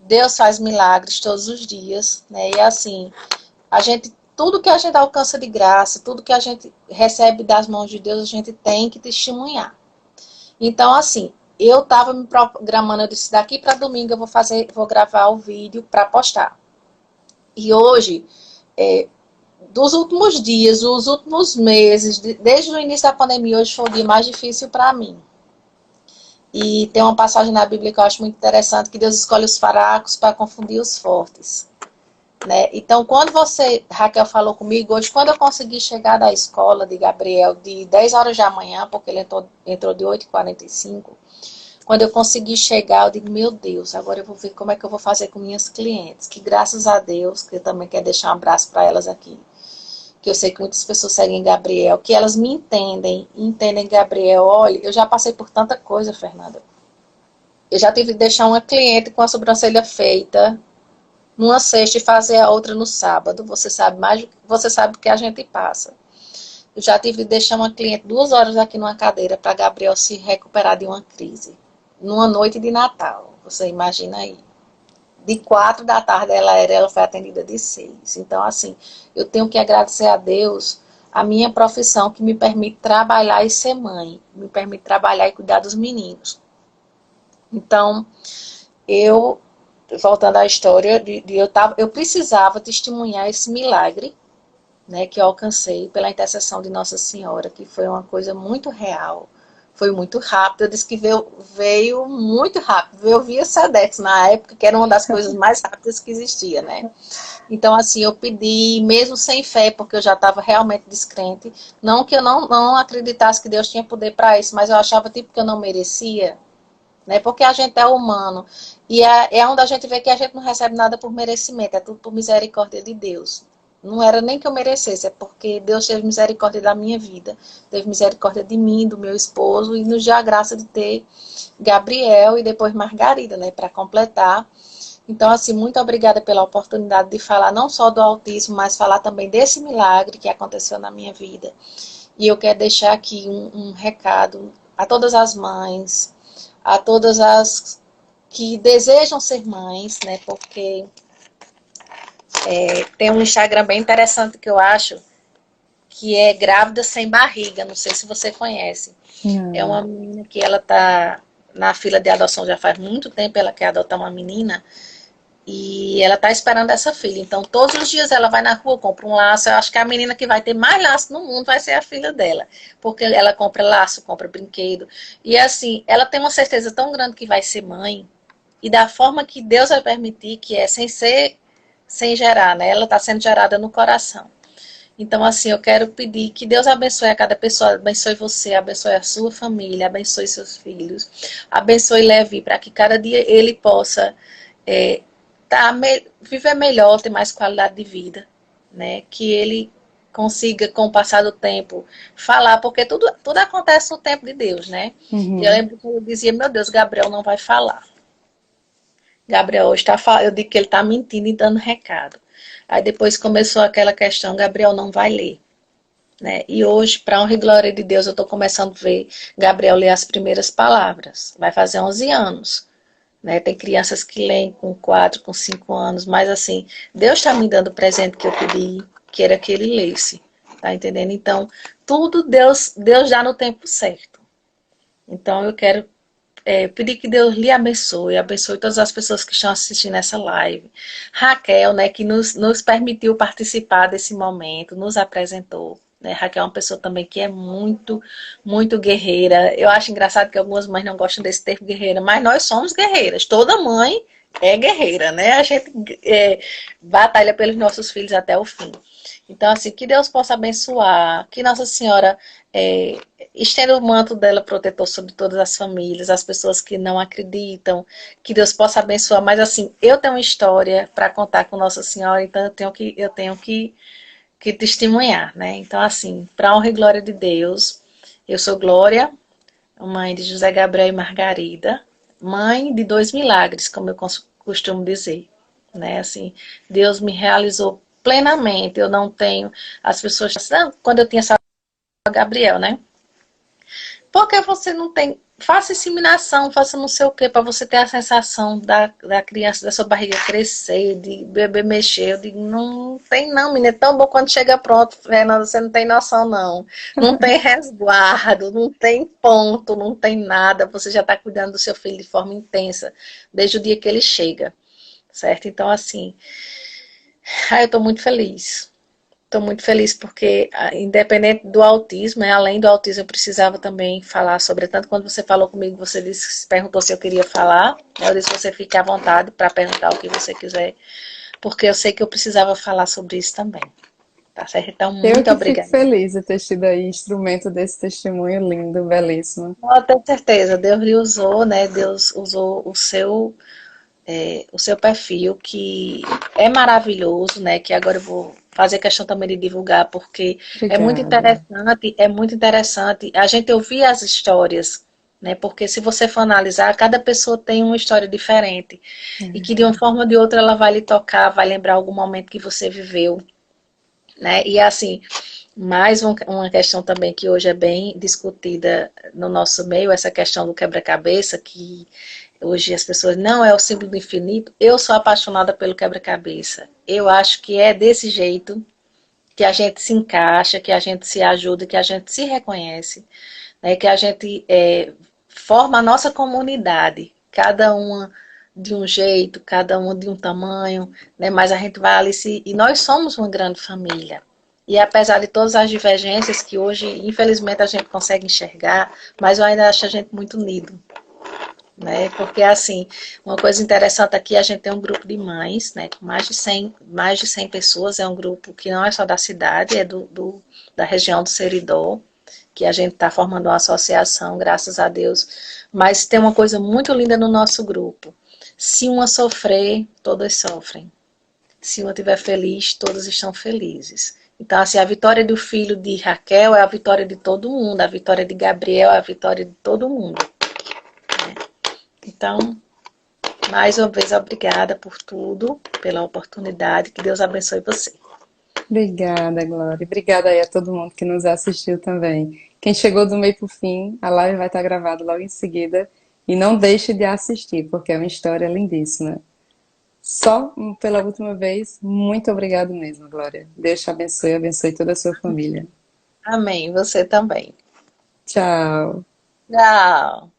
Deus faz milagres todos os dias, né? E assim, tudo que a gente alcança de graça, tudo que a gente recebe das mãos de Deus, a gente tem que testemunhar. Então, assim, eu estava me programando, eu disse, daqui para domingo eu vou gravar o vídeo para postar. E hoje, dos últimos dias, os últimos meses, desde o início da pandemia, hoje foi o dia mais difícil para mim. E tem uma passagem na Bíblia que eu acho muito interessante, que Deus escolhe os fracos para confundir os fortes. Né? Então, quando Raquel falou comigo hoje, quando eu consegui chegar da escola de Gabriel de 10 horas da manhã, porque ele entrou de 8h45, quando eu consegui chegar, eu digo, meu Deus, agora eu vou ver como é que eu vou fazer com minhas clientes, que graças a Deus, que eu também quero deixar um abraço para elas aqui, que eu sei que muitas pessoas seguem Gabriel, que elas me entendem Gabriel. Olha, eu já passei por tanta coisa, Fernanda. Eu já tive que deixar uma cliente com a sobrancelha feita numa sexta e fazer a outra no sábado. Você sabe o que a gente passa. Eu já tive que deixar uma cliente 2 horas aqui numa cadeira para Gabriel se recuperar de uma crise. Numa noite de Natal. Você imagina aí. De 4 da tarde ela foi atendida de 6. Então, assim, eu tenho que agradecer a Deus a minha profissão que me permite trabalhar e ser mãe. Me permite trabalhar e cuidar dos meninos. Então, voltando à história, eu precisava testemunhar esse milagre, né, que eu alcancei pela intercessão de Nossa Senhora, que foi uma coisa muito real, foi muito rápido. Eu disse que veio muito rápido, veio via Sedex na época, que era uma das coisas mais rápidas que existia, né? Então, assim, eu pedi, mesmo sem fé, porque eu já estava realmente descrente, não que eu não acreditasse que Deus tinha poder para isso, mas eu achava tipo que eu não merecia, né? Porque a gente é humano. E é onde a gente vê que a gente não recebe nada por merecimento, é tudo por misericórdia de Deus. Não era nem que eu merecesse, é porque Deus teve misericórdia da minha vida, teve misericórdia de mim, do meu esposo, e nos deu a graça de ter Gabriel e depois Margarida, né, para completar. Então, assim, muito obrigada pela oportunidade de falar não só do autismo, mas falar também desse milagre que aconteceu na minha vida. E eu quero deixar aqui um recado a todas as mães, a todas as que desejam ser mães, né? Porque tem um Instagram bem interessante que eu acho, que é Grávida Sem Barriga, não sei se você conhece. É uma menina que ela tá na fila de adoção já faz muito tempo, ela quer adotar uma menina, e ela tá esperando essa filha. Então, todos os dias ela vai na rua, compra um laço. Eu acho que a menina que vai ter mais laço no mundo vai ser a filha dela. Porque ela compra laço, compra brinquedo. E assim, ela tem uma certeza tão grande que vai ser mãe. E da forma que Deus vai permitir, que é sem gerar, né? Ela está sendo gerada no coração. Então, assim, eu quero pedir que Deus abençoe a cada pessoa, abençoe você, abençoe a sua família, abençoe seus filhos, abençoe Levi, para que cada dia ele possa viver melhor, ter mais qualidade de vida, né? Que ele consiga, com o passar do tempo, falar, porque tudo acontece no tempo de Deus, né? Uhum. E eu lembro que eu dizia, meu Deus, Gabriel não vai falar. Gabriel hoje eu digo que ele está mentindo e dando recado. Aí depois começou aquela questão, Gabriel não vai ler. Né? E hoje, para honra e glória de Deus, eu estou começando a ver Gabriel ler as primeiras palavras. Vai fazer 11 anos. Né? Tem crianças que leem com 4, com 5 anos, mas assim, Deus está me dando o presente que eu pedi, que era que ele lesse. Tá entendendo? Então, tudo Deus dá no tempo certo. Então, eu quero pedir que Deus lhe abençoe todas as pessoas que estão assistindo essa live. Raquel, né, que nos permitiu participar desse momento, nos apresentou. Né? Raquel é uma pessoa também que é muito, muito guerreira. Eu acho engraçado que algumas mães não gostam desse termo guerreira, mas nós somos guerreiras. Toda mãe é guerreira, né? A gente batalha pelos nossos filhos até o fim. Então, assim, que Deus possa abençoar, que Nossa Senhora estenda o manto dela protetor sobre todas as famílias, as pessoas que não acreditam, que Deus possa abençoar. Mas, assim, eu tenho uma história para contar com Nossa Senhora, então eu tenho que testemunhar, né? Então, assim, para a honra e glória de Deus, eu sou Glória, mãe de José Gabriel e Margarida, mãe de 2 milagres, como eu costumo dizer, né? Assim, Deus me realizou plenamente. Eu não tenho as pessoas, quando eu tinha essa Gabriel, né? Por que você não tem? Faça inseminação, faça não sei o que, para você ter a sensação da criança, da sua barriga crescer, de bebê mexer. Eu digo, não tem não, menina, é tão bom quando chega pronto, Fernanda, você não tem noção não. Não tem resguardo, não tem ponto, não tem nada, você já está cuidando do seu filho de forma intensa, desde o dia que ele chega, certo? Então, assim, eu estou muito feliz. Estou muito feliz porque, independente do autismo, além do autismo, eu precisava também falar sobre, tanto quando você falou comigo, você disse, perguntou se eu queria falar, eu disse, você fique à vontade para perguntar o que você quiser, porque eu sei que eu precisava falar sobre isso também, tá certo? Então, Eu muito que fico obrigada. feliz de ter sido aí instrumento desse testemunho lindo, belíssimo. Eu tenho certeza, Deus lhe usou, né? Deus usou o seu perfil, que é maravilhoso, né? Que agora eu vou fazer questão também de divulgar, porque Obrigada. é muito interessante a gente ouvir as histórias, né? Porque se você for analisar, cada pessoa tem uma história diferente. É E que de uma verdade. forma ou de outra ela vai lhe tocar, vai lembrar algum momento que você viveu, né? E assim, mais uma questão também que hoje é bem discutida no nosso meio, essa questão do quebra-cabeça, que hoje as pessoas não é o símbolo do infinito. Eu sou apaixonada pelo quebra-cabeça. Eu acho que é desse jeito que a gente se encaixa, que a gente se ajuda, que a gente se reconhece, né? Que a gente forma a nossa comunidade, cada uma de um jeito, cada uma de um tamanho, né? Mas a gente vai ali e nós somos uma grande família. E apesar de todas as divergências que hoje, infelizmente, a gente consegue enxergar, mas eu ainda acho a gente muito unido, né? Porque, assim, uma coisa interessante aqui, a gente tem um grupo de mães, né? Com mais de 100 pessoas, é um grupo que não é só da cidade, é da região do Seridó, que a gente está formando uma associação, graças a Deus. Mas tem uma coisa muito linda no nosso grupo. Se uma sofrer, todas sofrem. Se uma estiver feliz, todas estão felizes. Então, assim, a vitória do filho de Raquel é a vitória de todo mundo, a vitória de Gabriel é a vitória de todo mundo. Então, mais uma vez, obrigada por tudo, pela oportunidade. Que Deus abençoe você. Obrigada, Glória. Obrigada aí a todo mundo que nos assistiu também. Quem chegou do meio para o fim, a live vai estar gravada logo em seguida. E não deixe de assistir, porque é uma história lindíssima. Só pela última vez, muito obrigado mesmo, Glória. Deus te abençoe, abençoe toda a sua família. Amém. Você também. Tchau. Tchau.